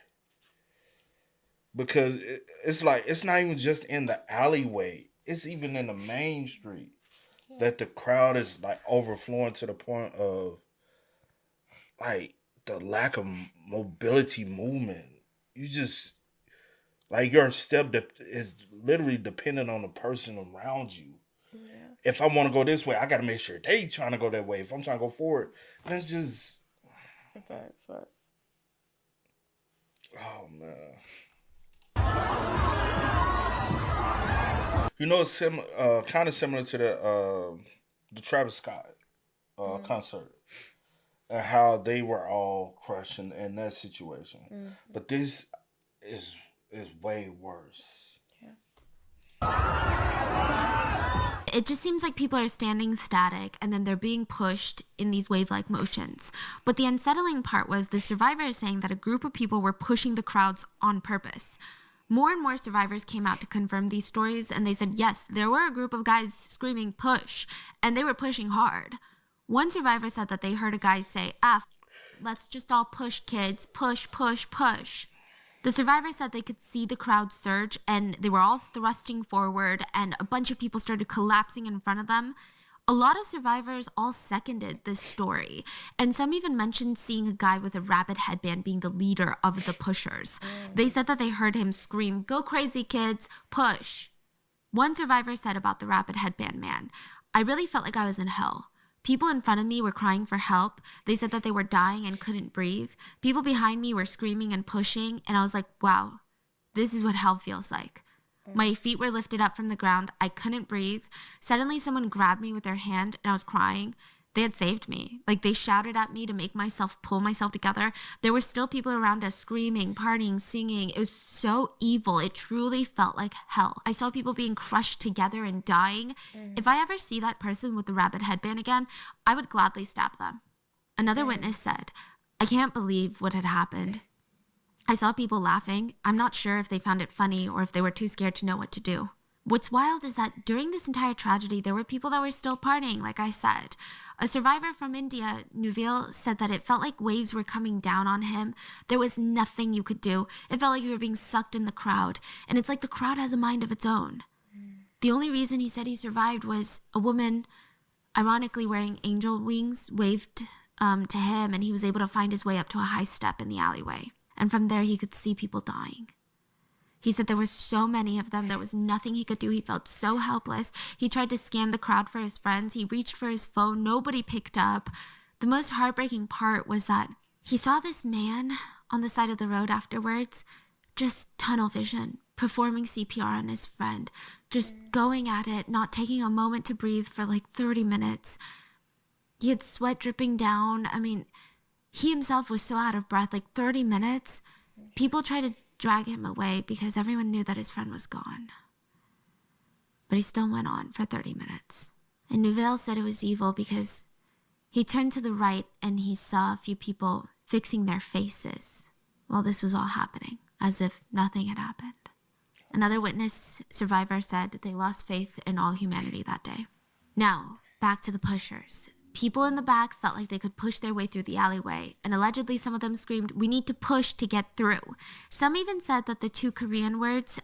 because it's like it's not even just in the alleyway; it's even in the main street. That the crowd is like overflowing to the point of like the lack of mobility movement. You just like your step is literally dependent on the person around you. Yeah. If I want to go this way, I got to make sure they trying to go that way. If I'm trying to go forward, then it's just Facts. Oh man. You know, it's kind of similar to the Travis Scott concert and how they were all crushed in that situation. But this is way worse. It just seems like people are standing static and then they're being pushed in these wave-like motions. But the unsettling part was the survivor is saying that a group of people were pushing the crowds on purpose. More and more survivors came out to confirm these stories, and they said, yes, there were a group of guys screaming push, and they were pushing hard. One survivor said that they heard a guy say, let's just all push, kids, push, push, push. The survivor said they could see the crowd surge, and they were all thrusting forward, and a bunch of people started collapsing in front of them. A lot of survivors all seconded this story, and some even mentioned seeing a guy with a rabbit headband being the leader of the pushers. They said that they heard him scream, "Go crazy, kids, push." One survivor said about the rabbit headband man, "I really felt like I was in hell. People in front of me were crying for help. They said that they were dying and couldn't breathe. People behind me were screaming and pushing, and I was like, wow, this is what hell feels like. My feet were lifted up from the ground. I couldn't breathe. Suddenly someone grabbed me with their hand and I was crying. They had saved me. Like, they shouted at me to make myself pull myself together. There were still people around us screaming, partying, singing. It was so evil. It truly felt like hell. I saw people being crushed together and dying. If I ever see that person with the rabbit headband again, I would gladly stab them." Another witness said, "I can't believe what had happened. I saw people laughing. I'm not sure if they found it funny or if they were too scared to know what to do." What's wild is that during this entire tragedy, there were people that were still partying, like I said. A survivor from India, Nuville, said that it felt like waves were coming down on him. There was nothing you could do. It felt like you were being sucked in the crowd. And it's like the crowd has a mind of its own. The only reason he said he survived was a woman, ironically wearing angel wings, waved to him, and he was able to find his way up to a high step in the alleyway. And from there, he could see people dying. He said there were so many of them. There was nothing he could do. He felt so helpless. He tried to scan the crowd for his friends. He reached for his phone. Nobody picked up. The most heartbreaking part was that he saw this man on the side of the road afterwards, just tunnel vision, performing CPR on his friend, just going at it, not taking a moment to breathe for like 30 minutes. He had sweat dripping down. I mean, he himself was so out of breath, like 30 minutes. People tried to drag him away because everyone knew that his friend was gone. But he still went on for 30 minutes. And Nuville said it was evil because he turned to the right and he saw a few people fixing their faces while this was all happening, as if nothing had happened. Another witness survivor said they lost faith in all humanity that day. Now, back to the pushers. People in the back felt like they could push their way through the alleyway, and allegedly some of them screamed, "We need to push to get through." Some even said that the two Korean words,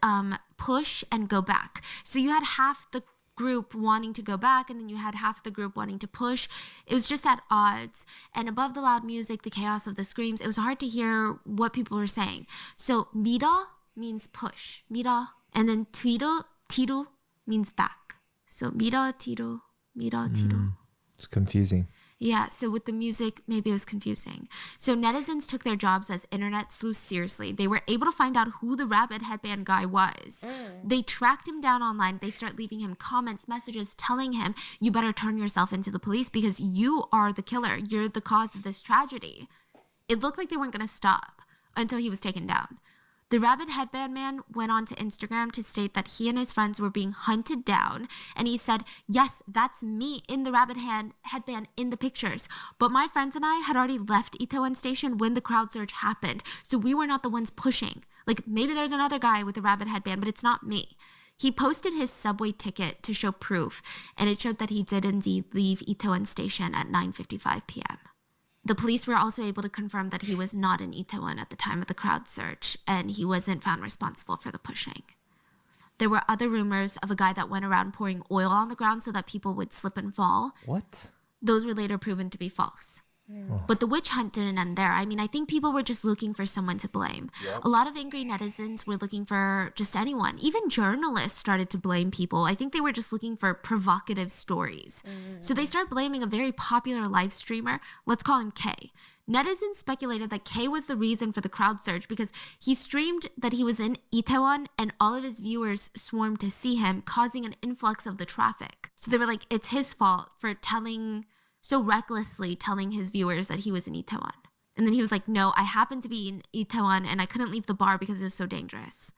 push and go back. So you had half the group wanting to go back, and then you had half the group wanting to push. It was just at odds. And above the loud music, the chaos of the screams, it was hard to hear what people were saying. So 밀어 means push, 밀어. And then 뒤로 means back. So 밀어, 뒤로, 밀어, 뒤로. It's confusing. Yeah, so with the music, maybe it was confusing. So netizens took their jobs as internet sleuths seriously. They were able to find out who the rabbit headband guy was. They tracked him down online. They start leaving him comments, messages, telling him, you better turn yourself into the police because you are the killer. You're the cause of this tragedy. It looked like they weren't going to stop until he was taken down. The rabbit headband man went on to Instagram to state that he and his friends were being hunted down. And he said, yes, that's me in the rabbit headband in the pictures. But my friends and I had already left Itaewon station when the crowd surge happened. So we were not the ones pushing. Like, maybe there's another guy with a rabbit headband, but it's not me. He posted his subway ticket to show proof. And it showed that he did indeed leave Itaewon station at 9:55 p.m. The police were also able to confirm that he was not in Itaewon at the time of the crowd search, and he wasn't found responsible for the pushing. There were other rumors of a guy that went around pouring oil on the ground so that people would slip and fall. What? Those were later proven to be false. But the witch hunt didn't end there. I mean, I think people were just looking for someone to blame. Yep. A lot of angry netizens were looking for just anyone. Even journalists started to blame people. I think they were just looking for provocative stories. So they started blaming a very popular live streamer. Let's call him K. Netizens speculated that K was the reason for the crowd surge because he streamed that he was in Itaewon and all of his viewers swarmed to see him, causing an influx of the traffic. So they were like, it's his fault for so recklessly telling his viewers that he was in Itaewon. And then he was like, no, I happened to be in Itaewon and I couldn't leave the bar because it was so dangerous.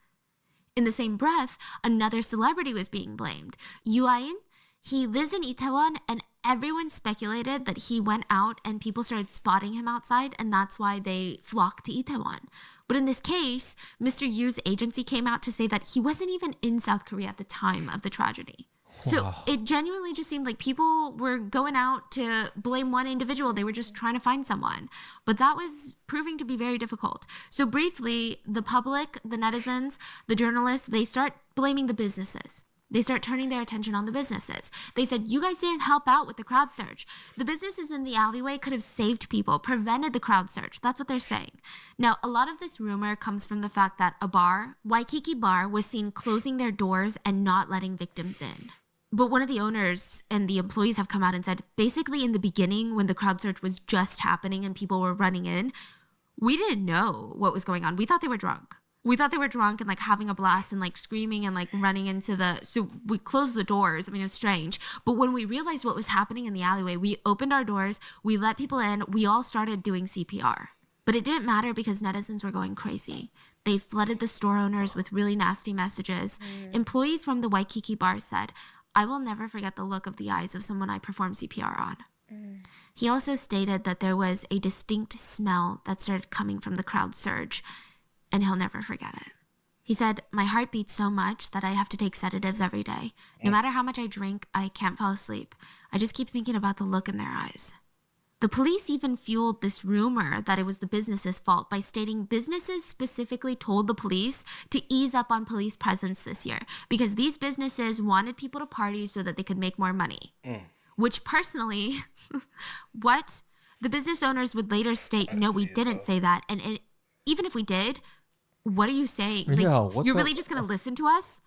In the same breath, another celebrity was being blamed. Yoo-in, he lives in Itaewon and everyone speculated that he went out and people started spotting him outside and that's why they flocked to Itaewon. But in this case, Mr. Yu's agency came out to say that he wasn't even in South Korea at the time of the tragedy. So it genuinely just seemed like people were going out to blame one individual. They were just trying to find someone. But that was proving to be very difficult. So briefly, the public, the netizens, the journalists, they start blaming the businesses. They start turning their attention on the businesses. They said, you guys didn't help out with the crowd surge. The businesses in the alleyway could have saved people, prevented the crowd surge. That's what they're saying. Now, a lot of this rumor comes from the fact that a bar, Waikiki Bar, was seen closing their doors and not letting victims in. But one of the owners and the employees have come out and said, basically in the beginning, when the crowd surge was just happening and people were running in, we didn't know what was going on. We thought they were drunk. We thought they were drunk and like having a blast and like screaming and like running into so we closed the doors. I mean, it was strange. But when we realized what was happening in the alleyway, we opened our doors, we let people in, we all started doing CPR. But it didn't matter because netizens were going crazy. They flooded the store owners with really nasty messages. Employees from the Waikiki Bar said, I will never forget the look of the eyes of someone I performed CPR on. He also stated that there was a distinct smell that started coming from the crowd surge, and he'll never forget it. He said, my heart beats so much that I have to take sedatives every day. No matter how much I drink, I can't fall asleep. I just keep thinking about the look in their eyes. The police even fueled this rumor that it was the business's fault by stating businesses specifically told the police to ease up on police presence this year because these businesses wanted people to party so that they could make more money. Which personally, what? The business owners would later state, no, we didn't say that. And even if we did, what are you saying? Like, you're really just going to listen to us?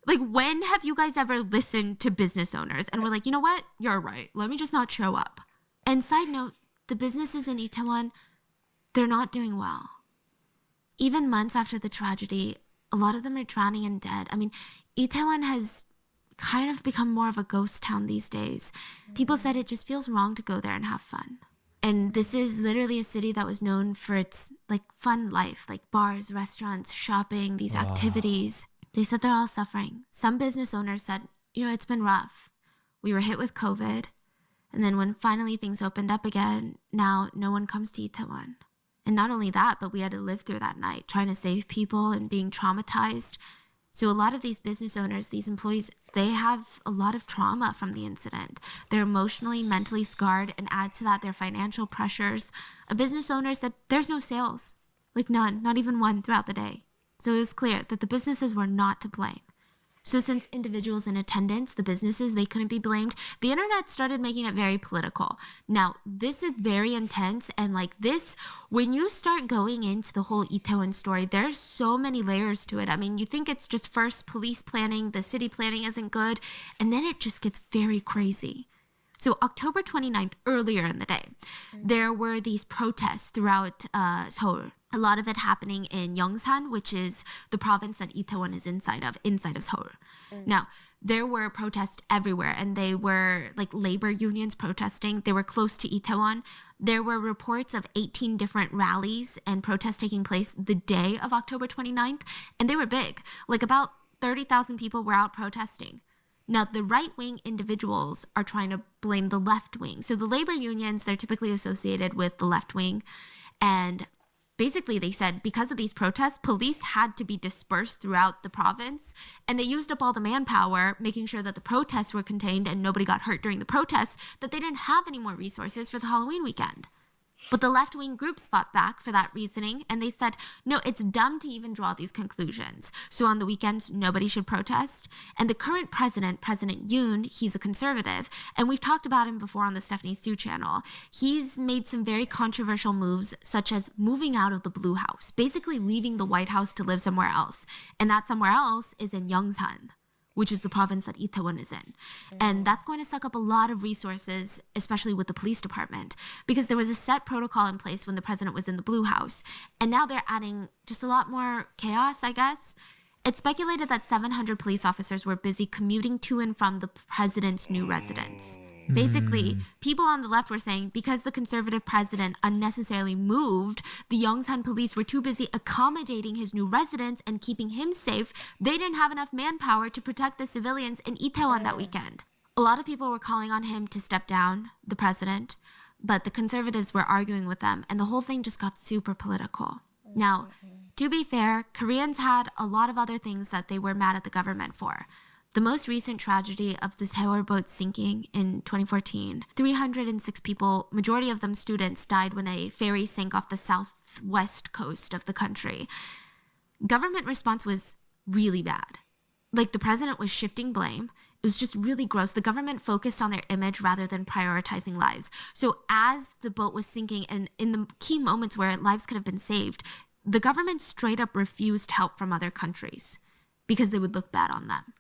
Like, when have you guys ever listened to business owners? And we're like, you know what? You're right. Let me just not show up. And side note, the businesses in Itaewon, they're not doing well. Even months after the tragedy, a lot of them are drowning and dead. I mean, Itaewon has kind of become more of a ghost town these days. People said it just feels wrong to go there and have fun. And this is literally a city that was known for its like fun life, like bars, restaurants, shopping, these activities. They said they're all suffering. Some business owners said, it's been rough. We were hit with COVID. And then when finally things opened up again, now no one comes to Itaewon. And not only that, but we had to live through that night, trying to save people and being traumatized. So a lot of these business owners, these employees, they have a lot of trauma from the incident. They're emotionally, mentally scarred, and add to that their financial pressures. A business owner said there's no sales, like none, not even one throughout the day. So it was clear that the businesses were not to blame. So since individuals in attendance, the businesses, they couldn't be blamed, the internet started making it very political. Now, this is very intense, and like this, when you start going into the whole Itaewon story, there's so many layers to it. I mean, you think it's just first police planning, the city planning isn't good, and then it just gets very crazy. So October 29th, earlier in the day, there were these protests throughout Seoul. A lot of it happening in Yongsan, which is the province that Itaewon is inside of Seoul. Now, there were protests everywhere, and they were like labor unions protesting. They were close to Itaewon. There were reports of 18 different rallies and protests taking place the day of October 29th, and they were big. Like about 30,000 people were out protesting. Now, the right-wing individuals are trying to blame the left wing. So the labor unions, they're typically associated with the left wing. And basically, they said because of these protests, police had to be dispersed throughout the province. And they used up all the manpower, making sure that the protests were contained and nobody got hurt during the protests, that they didn't have any more resources for the Halloween weekend. But the left-wing groups fought back for that reasoning, and they said, no, it's dumb to even draw these conclusions. So on the weekends, nobody should protest. And the current president, President Yoon, he's a conservative, and we've talked about him before on the Stephanie Sue channel. He's made some very controversial moves, such as moving out of the Blue House, basically leaving the White House to live somewhere else. And that somewhere else is in Yongsan, which is the province that Itaewon is in. And that's going to suck up a lot of resources, especially with the police department, because there was a set protocol in place when the president was in the Blue House. And now they're adding just a lot more chaos, I guess. It's speculated that 700 police officers were busy commuting to and from the president's new residence. Basically, people on the left were saying because the conservative president unnecessarily moved, the Yongsan police were too busy accommodating his new residence and keeping him safe. They didn't have enough manpower to protect the civilians in Itaewon that weekend. A lot of people were calling on him to step down, the president, but the conservatives were arguing with them, and the whole thing just got super political. Now, to be fair, Koreans had a lot of other things that they were mad at the government for. The most recent tragedy of the Sewol boat sinking in 2014, 306 people, majority of them students, died when a ferry sank off the southwest coast of the country. Government response was really bad. Like, the president was shifting blame. It was just really gross. The government focused on their image rather than prioritizing lives. So as the boat was sinking and in the key moments where lives could have been saved, the government straight up refused help from other countries because they would look bad on them.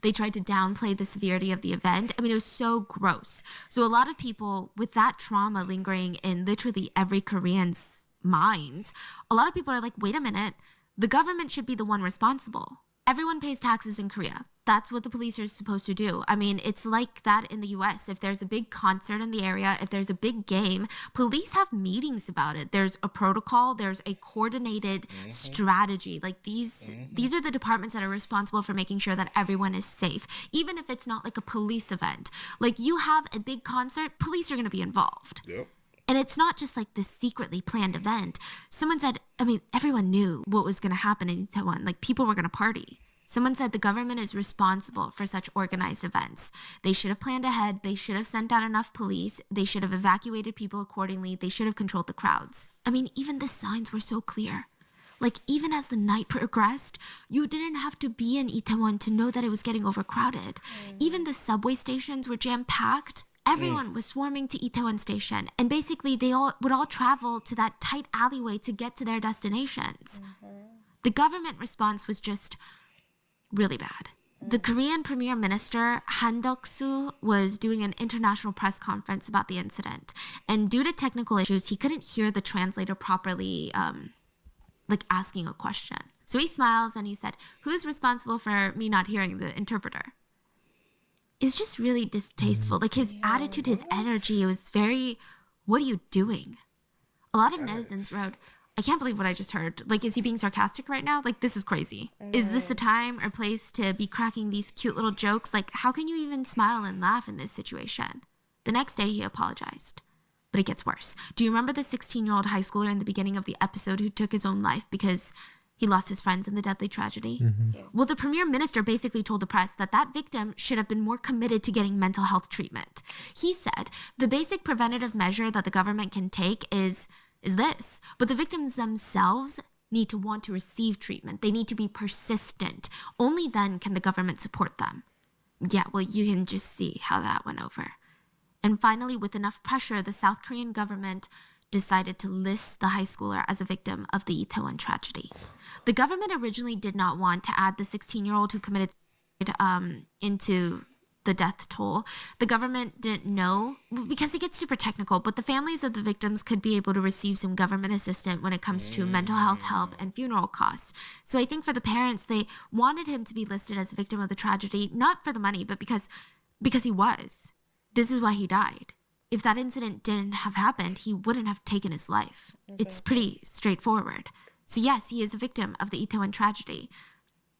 They tried to downplay the severity of the event. I mean, it was so gross. So a lot of people with that trauma lingering in literally every Korean's minds, a lot of people are like, wait a minute, the government should be the one responsible. Everyone pays taxes in Korea. That's what the police are supposed to do. I mean, it's like that in the US. If there's a big concert in the area, if there's a big game, police have meetings about it. There's a protocol, there's a coordinated strategy. Like these are the departments that are responsible for making sure that everyone is safe, even if it's not like a police event. Like, you have a big concert, police are going to be involved. Yep. And it's not just like this secretly planned event. Someone said, I mean, everyone knew what was going to happen in Itaewon. Like, people were going to party. Someone said the government is responsible for such organized events. They should have planned ahead. They should have sent out enough police. They should have evacuated people accordingly. They should have controlled the crowds. I mean, even the signs were so clear. Like, even as the night progressed, you didn't have to be in Itaewon to know that it was getting overcrowded. Even the subway stations were jam-packed. Everyone was swarming to Itaewon Station, and basically they would all travel to that tight alleyway to get to their destinations. The government response was just really bad. The Korean Premier Minister Han Duck-soo was doing an international press conference about the incident, and due to technical issues, he couldn't hear the translator properly, like asking a question. So he smiles and he said, "Who's responsible for me not hearing the interpreter?" It's just really distasteful. Like, his attitude, his energy, it was very, what are you doing? A lot of netizens wrote, I can't believe what I just heard. Like, is he being sarcastic right now? Like, this is crazy. Is this the time or place to be cracking these cute little jokes? Like, how can you even smile and laugh in this situation? The next day, he apologized. But it gets worse. Do you remember the 16-year-old high schooler in the beginning of the episode who took his own life because he lost his friends in the deadly tragedy? Well, the premier minister basically told the press that that victim should have been more committed to getting mental health treatment. He said the basic preventative measure that the government can take is this, but the victims themselves need to want to receive treatment. They need to be persistent. Only then can the government support them. Yeah, well, you can just see how that went over. And finally, with enough pressure, the South Korean government decided to list the high schooler as a victim of the Itaewon tragedy. The government originally did not want to add the 16-year-old who committed suicide into the death toll. The government didn't know, because it gets super technical, but the families of the victims could be able to receive some government assistance when it comes to mental health help and funeral costs. So I think for the parents, they wanted him to be listed as a victim of the tragedy, not for the money, but because he was. This is why he died. If that incident didn't have happened, he wouldn't have taken his life. It's pretty straightforward. So yes, he is a victim of the Itaewon tragedy.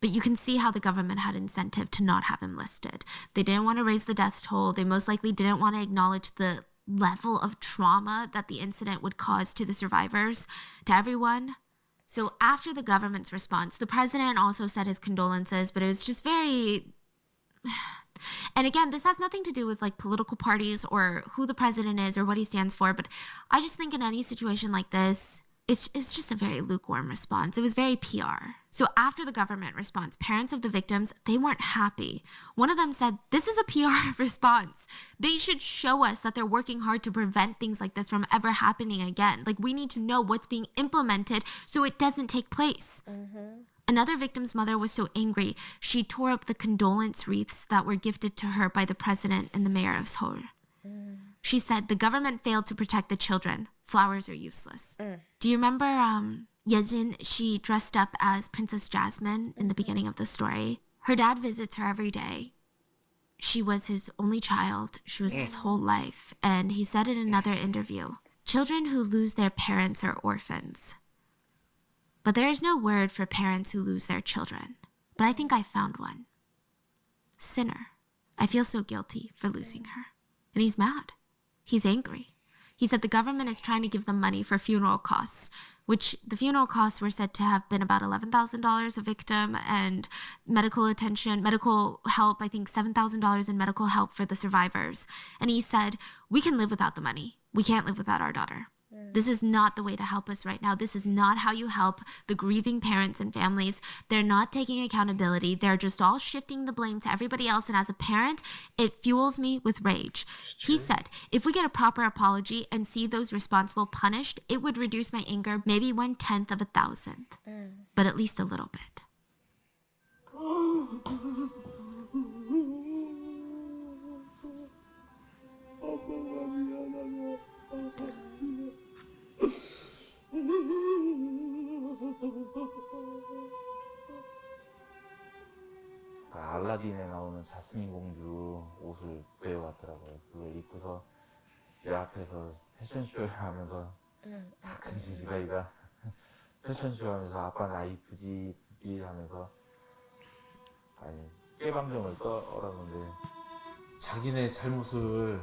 But you can see how the government had incentive to not have him listed. They didn't want to raise the death toll. They most likely didn't want to acknowledge the level of trauma that the incident would cause to the survivors, to everyone. So after the government's response, the president also said his condolences, but it was just very... And again, this has nothing to do with like political parties or who the president is or what he stands for. But I just think in any situation like this, it's just a very lukewarm response. It was very PR. So after the government response, parents of the victims, they weren't happy. One of them said, this is a PR response. They should show us that they're working hard to prevent things like this from ever happening again. Like, we need to know what's being implemented so it doesn't take place. Another victim's mother was so angry, she tore up the condolence wreaths that were gifted to her by the president and the mayor of Seoul. She said, the government failed to protect the children. Flowers are useless. Do you remember Yejin? She dressed up as Princess Jasmine in the beginning of the story. Her dad visits her every day. She was his only child. She was his whole life. And he said in another interview, children who lose their parents are orphans. But there is no word for parents who lose their children. But I think I found one. Sinner. I feel so guilty for losing her. And he's mad. He's angry. He said the government is trying to give them money for funeral costs, which the funeral costs were said to have been about $11,000 a victim, and medical attention, medical help, I think $7,000 in medical help for the survivors. And he said, we can live without the money. We can't live without our daughter. This is not the way to help us right now. This is not how you help the grieving parents and families. They're not taking accountability. They're just all shifting the blame to everybody else. And as a parent, it fuels me with rage. He said, if we get a proper apology and see those responsible punished, it would reduce my anger maybe 1/10 of 1,000th, but at least a little bit. 알라딘에 나오는 자스민 공주 옷을 빼왔더라고요. 그걸 입고서 내 앞에서 패션쇼를 하면서 다 큰 지지바이가 패션쇼 하면서 아빠 나 이쁘지 이쁘지 하면서 아니 깨방정을 떠오르는데 자기네 잘못을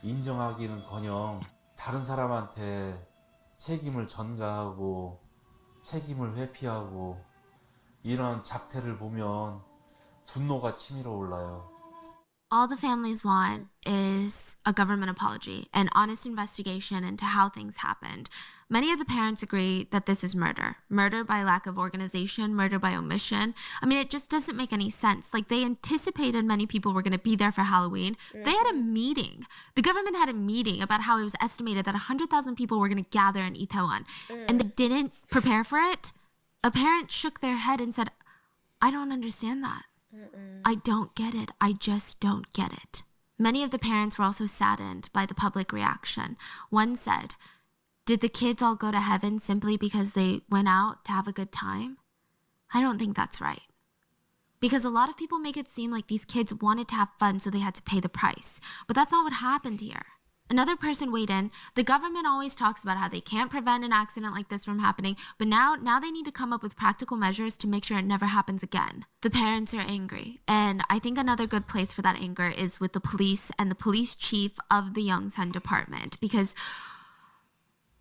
인정하기는커녕 다른 사람한테 책임을 전가하고 책임을 회피하고 이런 작태를 보면 분노가 치밀어 올라요. All the families want is a government apology, an honest investigation into how things happened. Many of the parents agree that this is murder. Murder by lack of organization, murder by omission. I mean, it just doesn't make any sense. Like, they anticipated many people were going to be there for Halloween. They had a meeting. The government had a meeting about how it was estimated that 100,000 people were going to gather in Itaewon, and they didn't prepare for it. A parent shook their head and said, I don't understand that. I don't get it. I just don't get it. Many of the parents were also saddened by the public reaction. One said, did the kids all go to heaven simply because they went out to have a good time? I don't think that's right. Because a lot of people make it seem like these kids wanted to have fun, so they had to pay the price. But that's not what happened here. Another person weighed in, the government always talks about how they can't prevent an accident like this from happening, but now they need to come up with practical measures to make sure it never happens again. The parents are angry, and I think another good place for that anger is with the police and the police chief of the Yongsan department, because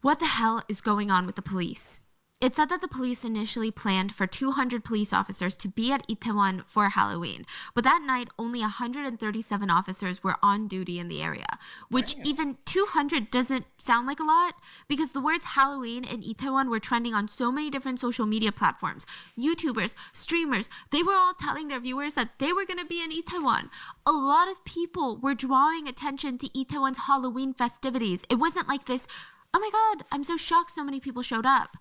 what the hell is going on with the police? It said that the police initially planned for 200 police officers to be at Itaewon for Halloween, but that night only 137 officers were on duty in the area, which even 200 doesn't sound like a lot, because the words Halloween and Itaewon were trending on so many different social media platforms. YouTubers, streamers, they were all telling their viewers that they were going to be in Itaewon. A lot of people were drawing attention to Itaewon's Halloween festivities. It wasn't like this, oh my God, I'm so shocked so many people showed up.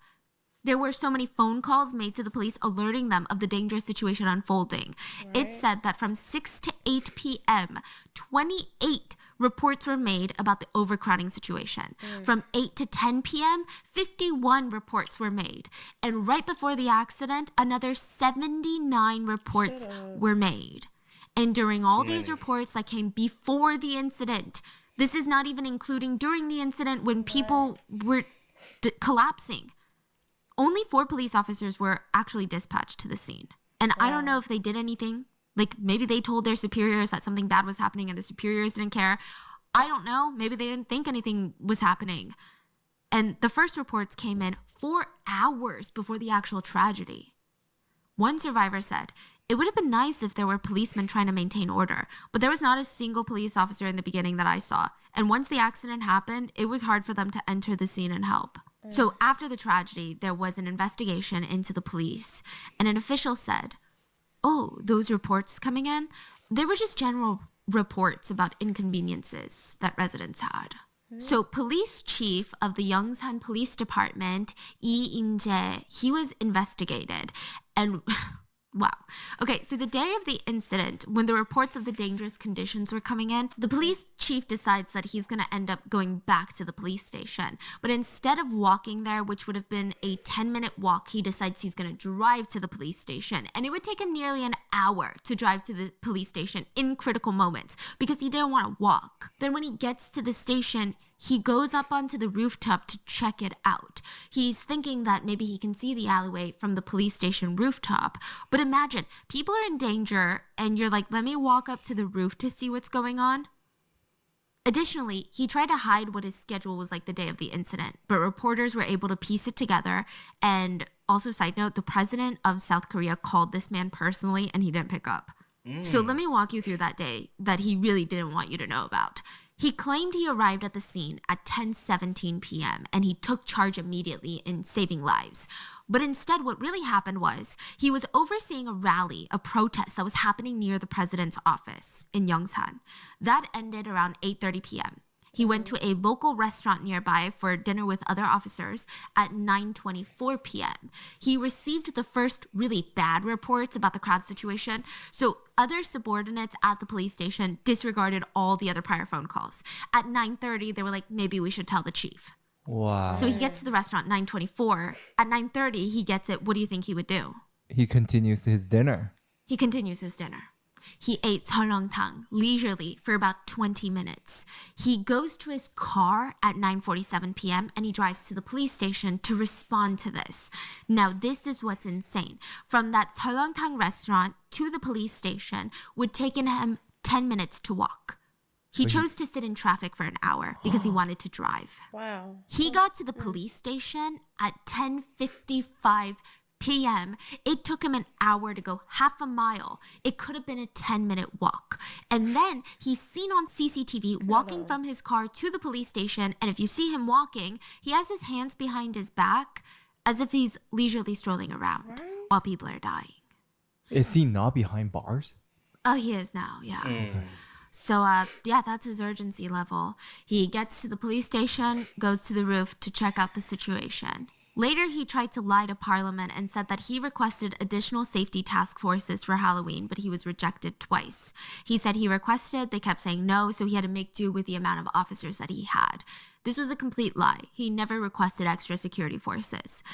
There were so many phone calls made to the police alerting them of the dangerous situation unfolding. Right. It said that from 6 to 8 p.m., 28 reports were made about the overcrowding situation. From 8 to 10 p.m., 51 reports were made. And right before the accident, another 79 reports were made. And during all these reports that came before the incident, this is not even including during the incident when people were collapsing. Only 4 police officers were actually dispatched to the scene. And I don't know if they did anything. Like, maybe they told their superiors that something bad was happening and the superiors didn't care. I don't know. Maybe they didn't think anything was happening. And the first reports came in 4 hours before the actual tragedy. One survivor said, It would have been nice if there were policemen trying to maintain order, but there was not a single police officer in the beginning that I saw. And once the accident happened, it was hard for them to enter the scene and help. So after the tragedy, there was an investigation into the police, and an official said, "Oh, those reports coming in, they were just general reports about inconveniences that residents had." So police chief of the Yongsan Police Department, Lee Im-jae, he was investigated. And wow. Okay, so the day of the incident, when the reports of the dangerous conditions were coming in, the police chief decides that he's going to end up going back to the police station. But instead of walking there, which would have been a 10-minute walk, he decides he's going to drive to the police station. And it would take him nearly an hour to drive to the police station in critical moments because he didn't want to walk. Then when he gets to the station, he goes up onto the rooftop to check it out. He's thinking that maybe he can see the alleyway from the police station rooftop. But imagine, people are in danger and you're like, let me walk up to the roof to see what's going on. Additionally, he tried to hide what his schedule was like the day of the incident, but reporters were able to piece it together. And also, side note, the president of South Korea called this man personally and he didn't pick up. So let me walk you through that day that he really didn't want you to know about. He claimed he arrived at the scene at 10:17 p.m. and he took charge immediately in saving lives. But instead, what really happened was he was overseeing a rally, a protest that was happening near the president's office in Yongsan. That ended around 8:30 p.m. He went to a local restaurant nearby for dinner with other officers at 9:24 p.m. He received the first really bad reports about the crowd situation, so other subordinates at the police station disregarded all the other prior phone calls. At 9:30, they were like, maybe we should tell the chief. Wow. So he gets to the restaurant 9:24. At 9:30, he gets it. What do you think he would do? He continues his dinner. He continues his dinner. He ate seolleongtang leisurely for about 20 minutes. He goes to his car at 9:47 p.m. and he drives to the police station to respond to this. Now, this is what's insane. From that seolleongtang restaurant to the police station would take him 10 minutes to walk. He chose to sit in traffic for an hour because he wanted to drive. Wow. He got to the police station at 10:55 p.m. It took him an hour to go half a mile. It could have been a 10-minute walk. And then he's seen on CCTV walking from his car to the police station. And if you see him walking, he has his hands behind his back as if he's leisurely strolling around while people are dying. Is he not behind bars? Oh, he is now, yeah. So, yeah, that's his urgency level. He gets to the police station, goes to the roof to check out the situation. Later, he tried to lie to Parliament and said that he requested additional safety task forces for Halloween, but he was rejected twice. He said he requested, they kept saying no, so he had to make do with the amount of officers that he had. This was a complete lie. He never requested extra security forces.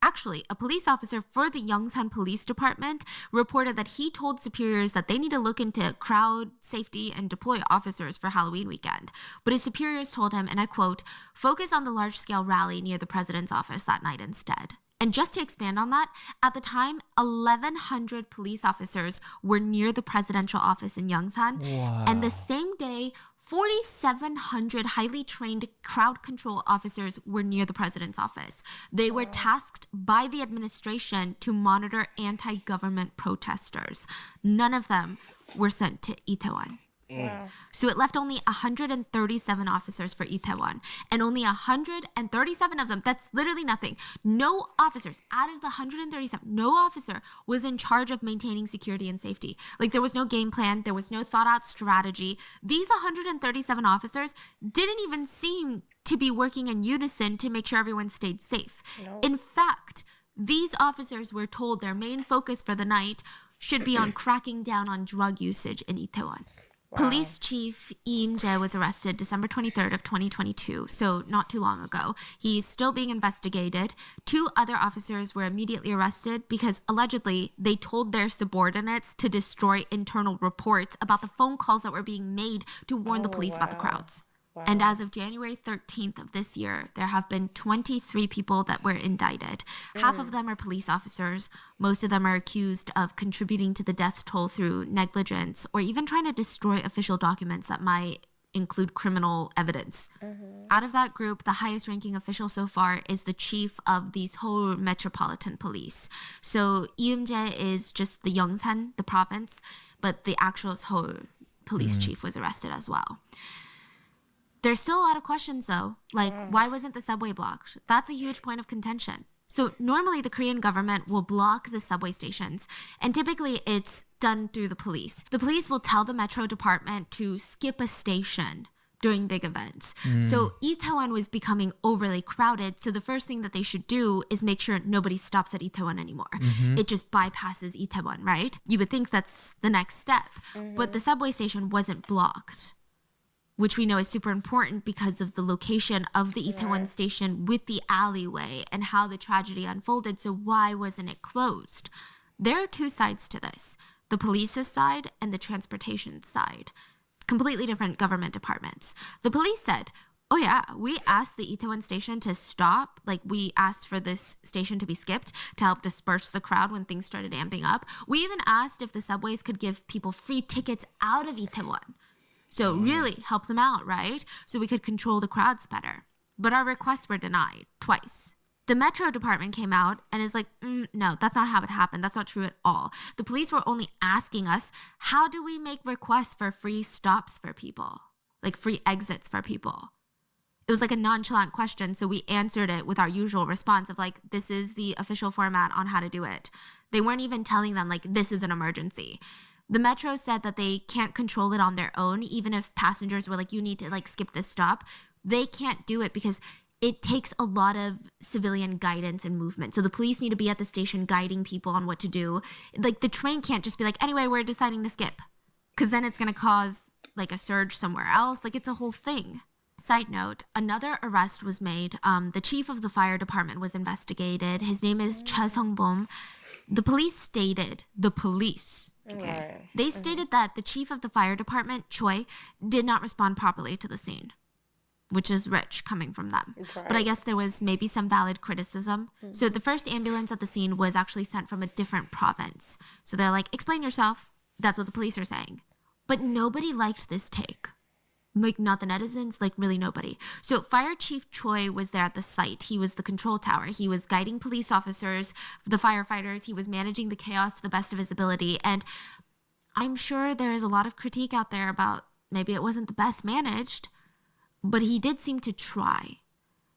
Actually, a police officer for the Yongsan Police Department reported that he told superiors that they need to look into crowd safety and deploy officers for Halloween weekend. But his superiors told him, and I quote, "Focus on the large-scale rally near the president's office that night instead." And just to expand on that, at the time, 1,100 police officers were near the presidential office in Yongsan. Wow. And the same day, 4,700 highly trained crowd control officers were near the president's office. They were tasked by the administration to monitor anti-government protesters. None of them were sent to Itaewon. Wow. So it left only 137 officers for Itaewon, and only 137 of them, that's literally nothing. No officers, out of the 137, no officer was in charge of maintaining security and safety. Like, there was no game plan, there was no thought out strategy. These 137 officers didn't even seem to be working in unison to make sure everyone stayed safe. No. In fact, these officers were told their main focus for the night should be on cracking down on drug usage in Itaewon. Police Chief Lee Im-jae was arrested December 23rd of 2022, so not too long ago. He's still being investigated. 2 other officers were immediately arrested because allegedly they told their subordinates to destroy internal reports about the phone calls that were being made to warn the police about the crowds. Wow. And as of January 13th of this year, there have been 23 people that were indicted. Half of them are police officers. Most of them are accused of contributing to the death toll through negligence or even trying to destroy official documents that might include criminal evidence. Out of that group, the highest ranking official so far is the chief of the Seoul Metropolitan Police. So Eumje is just the Yongsan, the province, but the actual Seoul police chief was arrested as well. There's still a lot of questions though, like why wasn't the subway blocked? That's a huge point of contention. So normally the Korean government will block the subway stations, and typically it's done through the police. The police will tell the metro department to skip a station during big events. So Itaewon was becoming overly crowded, so the first thing that they should do is make sure nobody stops at Itaewon anymore. It just bypasses Itaewon, right? You would think that's the next step, but the subway station wasn't blocked, which we know is super important because of the location of the Itaewon station with the alleyway and how the tragedy unfolded. So why wasn't it closed? There are two sides to this, the police's side and the transportation side. Completely different government departments. The police said, oh yeah, we asked the Itaewon station to stop. Like we asked for this station to be skipped to help disperse the crowd when things started amping up. We even asked if the subways could give people free tickets out of Itaewon. So really help them out, right? So we could control the crowds better. But our requests were denied twice. The Metro department came out and is like, no, that's not how it happened. That's not true at all. The police were only asking us, how do we make requests for free stops for people? Like free exits for people? It was like a nonchalant question, so we answered it with our usual response of like, this is the official format on how to do it. They weren't even telling them like, this is an emergency. The Metro said that they can't control it on their own, even if passengers were like, you need to like skip this stop. They can't do it because it takes a lot of civilian guidance and movement. So the police need to be at the station guiding people on what to do. Like the train can't just be like, anyway, we're deciding to skip, because then it's going to cause like a surge somewhere else. Like it's a whole thing. Side note, another arrest was made. The chief of the fire department was investigated. His name is Cha Sung-bom. The police stated, they stated that the chief of the fire department, Choi, did not respond properly to the scene, which is rich coming from them. But I guess there was maybe some valid criticism. So the first ambulance at the scene was actually sent from a different province. So they're like, explain yourself. That's what the police are saying. But nobody liked this take. Like, not the netizens, like really nobody. So Fire Chief Choi was there at the site. He was the control tower. He was guiding police officers, the firefighters. He was managing the chaos to the best of his ability. And I'm sure there is a lot of critique out there about maybe it wasn't the best managed, but he did seem to try.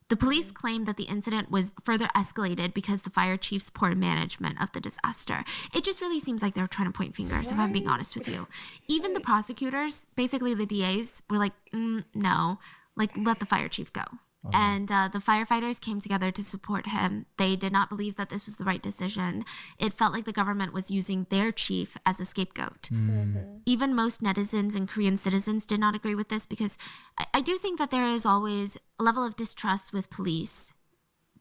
The police claimed that the incident was further escalated because the fire chief's poor management of the disaster. It just really seems like they're trying to point fingers, if I'm being honest with you. Even the prosecutors, basically the DAs, were like, no, like let the fire chief go. And the firefighters came together to support him. They did not believe that this was the right decision. It felt like the government was using their chief as a scapegoat. Even most netizens and Korean citizens did not agree with this, because I do think that there is always a level of distrust with police.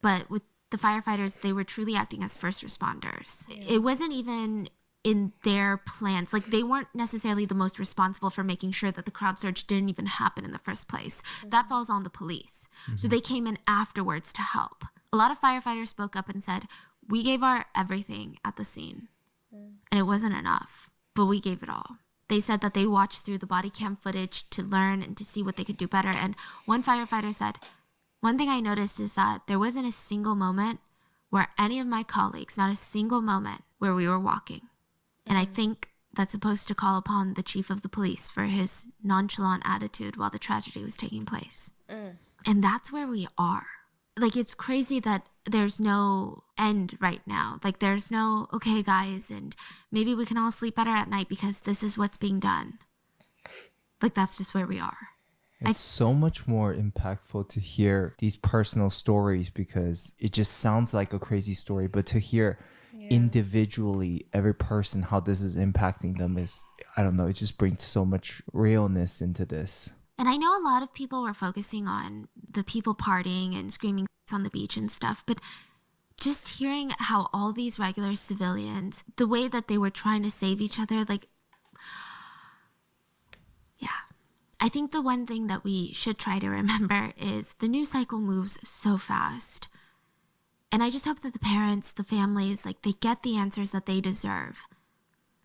But with the firefighters, they were truly acting as first responders. It wasn't even in their plans. Like, they weren't necessarily the most responsible for making sure that the crowd surge didn't even happen in the first place. That falls on the police. So they came in afterwards to help. A lot of firefighters spoke up and said, we gave our everything at the scene. And it wasn't enough, but we gave it all. They said that they watched through the body cam footage to learn and to see what they could do better. And one firefighter said, one thing I noticed is that there wasn't a single moment where any of my colleagues, not a single moment where we were walking. And I think that's supposed to call upon the chief of the police for his nonchalant attitude while the tragedy was taking place. And that's where we are. Like, it's crazy that there's no end right now. Like, there's no, okay, guys, and maybe we can all sleep better at night because this is what's being done. Like, that's just where we are. It's so much more impactful to hear these personal stories, because it just sounds like a crazy story, but to hear individually every person how this is impacting them is, I don't know, it just brings so much realness into this. And I know a lot of people were focusing on the people partying and screaming on the beach and stuff, but just hearing how all these regular civilians, the way that they were trying to save each other, like, yeah. I think the one thing that we should try to remember is the news cycle moves so fast. And I just hope that the parents, the families, like, they get the answers that they deserve.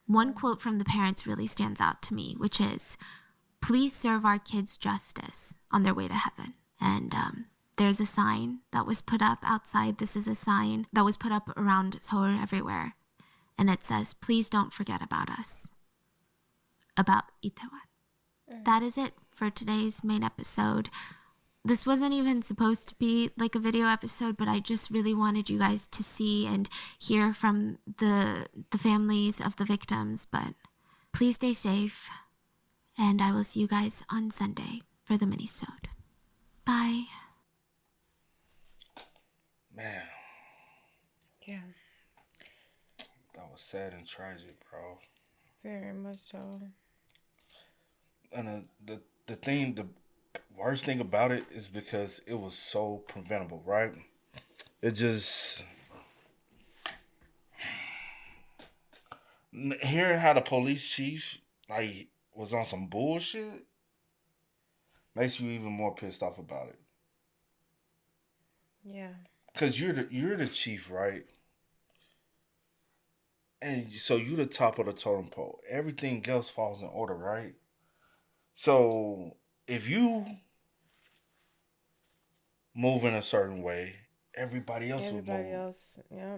One quote from the parents really stands out to me, which is, please serve our kids justice on their way to heaven. And there's a sign that was put up outside. This is a sign that was put up around Seoul everywhere. And it says, please don't forget about us. About Itaewon. That is it for today's main episode. This wasn't even supposed to be like a video episode, but I just really wanted you guys to see and hear from the families of the victims. But please stay safe, and I will see you guys on Sunday for the mini-sode. Bye. Man. Yeah. That was sad and tragic, bro. Very much so. And the worst thing about it is because it was so preventable, right? It just... Hearing how the police chief, like, was on some bullshit makes you even more pissed off about it. Yeah. Because you're the chief, right? And so you're the top of the totem pole. Everything else falls in order, right? So if you move in a certain way, everybody else will move. Everybody else, yeah.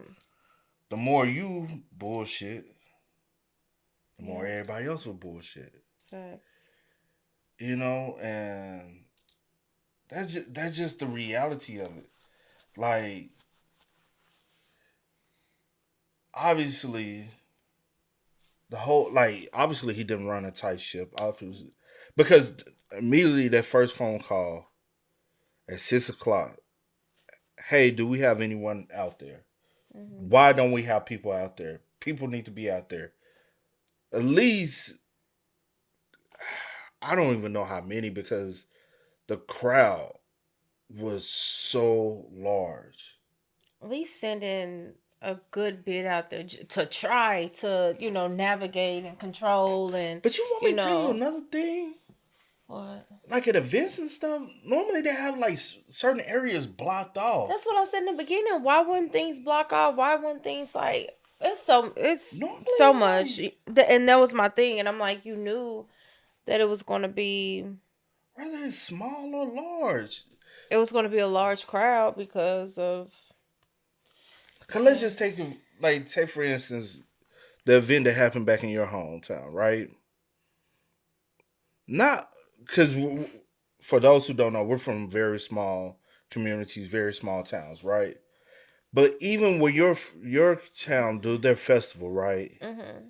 The more you bullshit, the more everybody else will bullshit. Facts. You know, and that's just the reality of it. Like, obviously, obviously he didn't run a tight ship. Obviously, because immediately that first phone call at 6 o'clock, hey, do we have anyone out there? Mm-hmm. Why don't we have people out there? People need to be out there. At least, I don't even know how many, because the crowd was so large. At least sending a good bit out there to try to, navigate and control. And but you want me to tell you another thing? What? Like at events and stuff, normally they have like certain areas blocked off. That's what I said in the beginning. Why wouldn't things block off? Why wouldn't things like it's so much? And that was my thing. And I'm like, you knew that it was going to be, whether it's small or large, it was going to be a large crowd because of. Cause let's just take for instance, the event that happened back in your hometown, right? Not because for those who don't know, we're from very small communities, very small towns, right? But even with your town do their festival, right? Mm-hmm.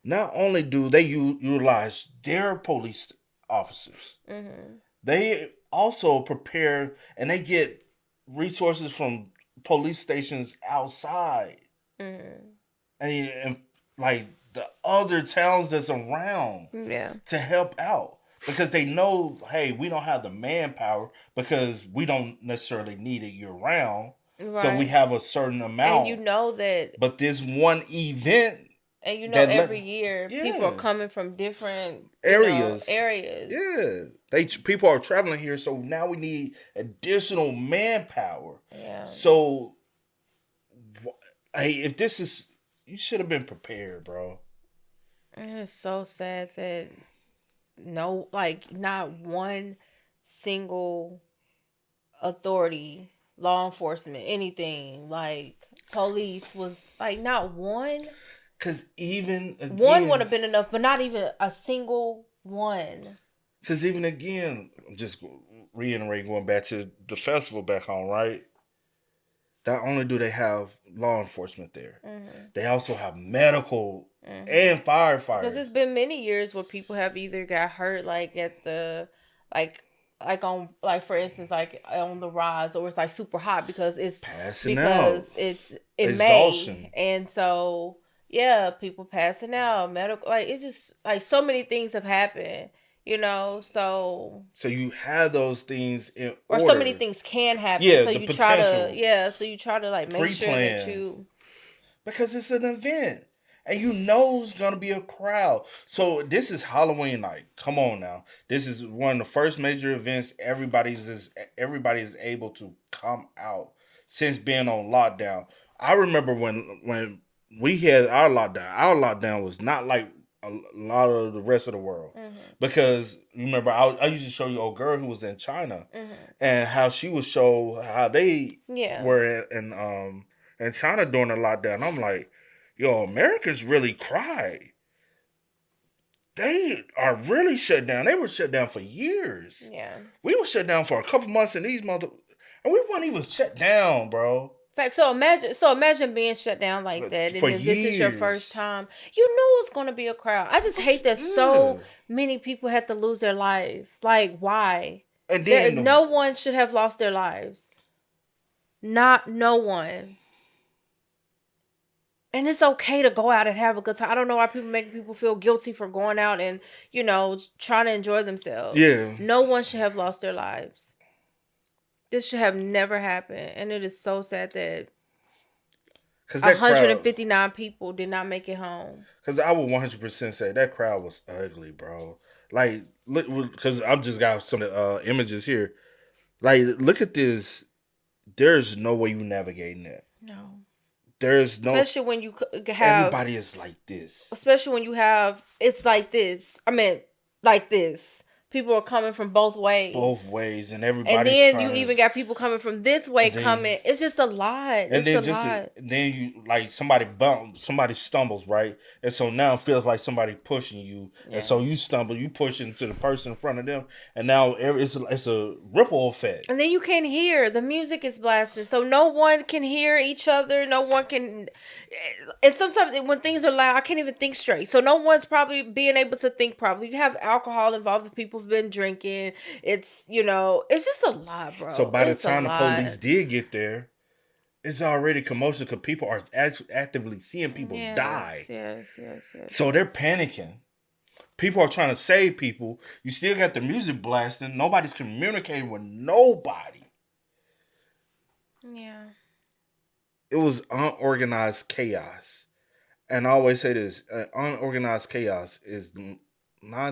Not only do they utilize their police officers, mm-hmm. they also prepare and they get resources from police stations outside, mm-hmm. and like the other towns that's around, to help out, because they know, hey, we don't have the manpower because we don't necessarily need it year round, right. So we have a certain amount, and that. But this one event, and every year people are coming from different areas. Yeah, people are traveling here, so now we need additional manpower. Yeah. So, hey, if this is, you should have been prepared, bro. It's so sad that not one single authority, law enforcement, anything, like police was like not one. Because even again, one would have been enough, but not even a single one. Because even again, just reiterate, going back to the festival back home, right? Not only do they have law enforcement there, mm-hmm. they also have medical, mm-hmm. and firefighters. Because it's been many years where people have either got hurt, like at the, like on, like for instance, like on the rise, or it's like super hot because it's passing out. It's in May, and so. Yeah, people passing out, medical, like it's just like so many things have happened, so you have those things in or order. So many things can happen. Yeah, so the you potential. So you try to like make sure that you, because it's an event and it's gonna be a crowd. So this is Halloween night. Come on now, this is one of the first major events everybody is able to come out since being on lockdown. I remember when we had our lockdown. Our lockdown was not like a lot of the rest of the world. Because remember, I used to show you old girl who was in China and how she would show how they were in China during the lockdown. I'm like, yo, Americans really cried. They are really shut down. They were shut down for years. Yeah. We were shut down for a couple months, and and we weren't even shut down, bro. Fact. So imagine being shut down like that, and if this is your first time, you knew it's going to be a crowd. I just hate that so many people had to lose their life. Like, why? And then no one should have lost their lives. No one. And it's okay to go out and have a good time. I don't know why people make people feel guilty for going out and, trying to enjoy themselves. Yeah. No one should have lost their lives. This should have never happened. And it is so sad that 159 people did not make it home. Because I would 100% say that crowd was ugly, bro. Like, look, because I've just got some images here. Like, look at this. There's no way you navigating that. No. There's no. Especially when you have. Everybody is like this. Especially when you have. It's like this. I mean, like this. People are coming from both ways. Both ways, and everybody. And then you even got people coming from this way coming. It's just a lot. And then you like somebody stumbles, right? And so now it feels like somebody pushing you, and so you stumble, you push into the person in front of them, and now it's a ripple effect. And then you can't hear. The music is blasting, so no one can hear each other. No one can. And sometimes when things are loud, I can't even think straight. So no one's probably being able to think properly. You have alcohol involved with people who've been drinking. It's it's just a lot, bro. So by the time the police did get there, it's already commotion because people are actively seeing people die. Yes. So they're panicking. People are trying to save people. You still got the music blasting. Nobody's communicating with nobody. Yeah. It was unorganized chaos. And I always say this, unorganized chaos is 9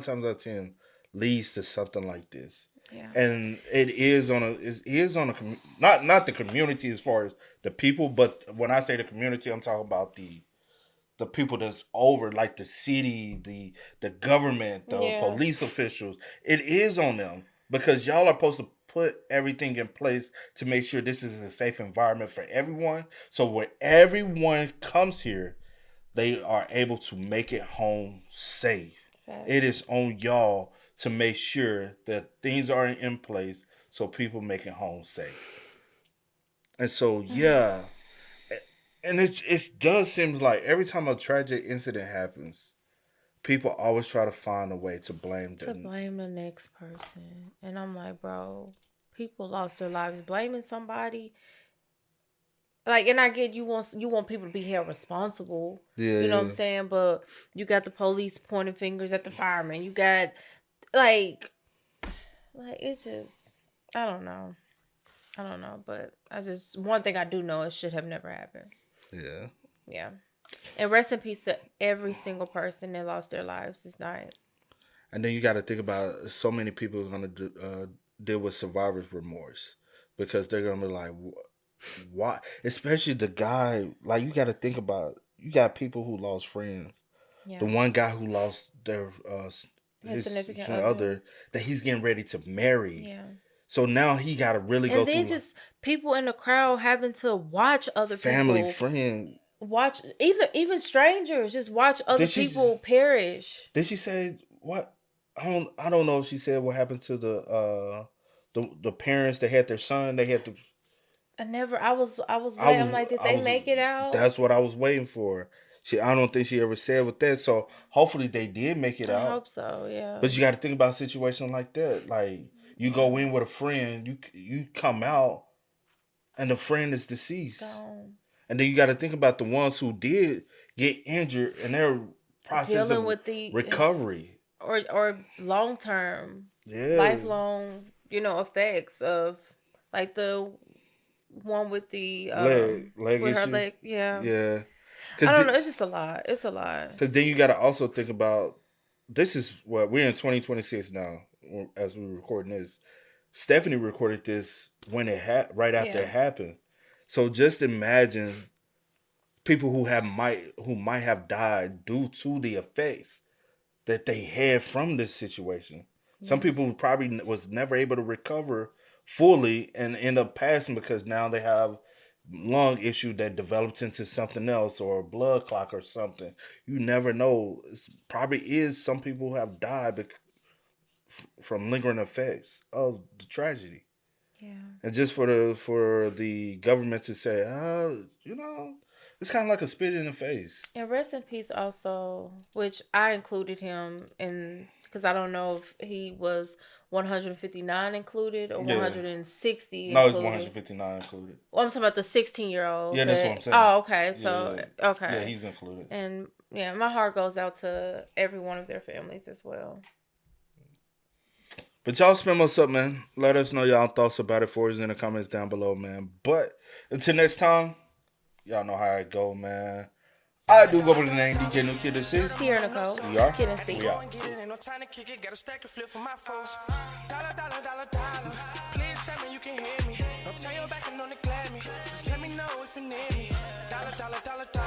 times out of 10 leads to something like this. Yeah. And it is on not the community as far as the people, but when I say the community, I'm talking about the people that's over, like the city, the government, the police officials. It is on them because y'all are supposed to put everything in place to make sure this is a safe environment for everyone. So when everyone comes here, they are able to make it home safe. Fact. It is on y'all to make sure that things are in place so people make it home safe. And so, and it does seem like every time a tragic incident happens, people always try to find a way to blame them. To blame the next person. And I'm like, bro, people lost their lives. Blaming somebody, like, and I get you want people to be held responsible. Yeah, you know what I'm saying? But you got the police pointing fingers at the firemen. You got like it's just I don't know. But one thing I do know, it should have never happened. Yeah. Yeah. And rest in peace to every single person that lost their lives this night. And then you got to think about so many people are going to deal with survivor's remorse because they're going to be like, why? Especially the guy, like you got to think about, you got people who lost friends. Yeah. The one guy who lost his significant other that he's getting ready to marry. Yeah. So now he got to really go through. And then just people in the crowd having to watch other family, people. Friends. Watch, even strangers, just watch other people perish. Did she say what? I don't know if she said what happened to the parents that had their son. They had to. I was waiting. I'm like, did they make it out? That's what I was waiting for. I don't think she ever said with that. So hopefully they did make it out. I hope so, yeah. But you got to think about a situation like that. Like you go in with a friend, you come out, and the friend is deceased. Gone. And then you got to think about the ones who did get injured and their process dealing with the recovery or long term, lifelong, effects of like the one with the leg with her leg, yeah. I don't know. It's just a lot. It's a lot. Because then you got to also think about this is what we're in 2026 now as we're recording this. Stephanie recorded this when it right after it happened. So just imagine people who might have died due to the effects that they had from this situation. Some people probably was never able to recover fully and end up passing because now they have lung issue that develops into something else or a blood clot or something. You never know. It's probably is some people who have died from lingering effects of the tragedy. Yeah. And just for the government to say, it's kind of like a spit in the face. And rest in peace also, which I included him in, because I don't know if he was 159 included or 160 No, included. it's 159 included. Well, I'm talking about the 16-year-old. Yeah, that's what I'm saying. Oh, okay. So, okay. Yeah, he's included. And yeah, my heart goes out to every one of their families as well. But y'all spam us up, man. Let us know y'all thoughts about it for us in the comments down below, man. But until next time, y'all know how it go, man. I do go by the name DJ New Kid and C. Sierra Nicole. We are. Kid and C. We are. Ain't no time to kick it, got a stack of flip for my foes. Dollar, dollar, dollar, dollar. Please tell me you can hear me. Don't turn your back and don't neglect me. Just let me know if you need me. Dollar, dollar, dollar, dollar.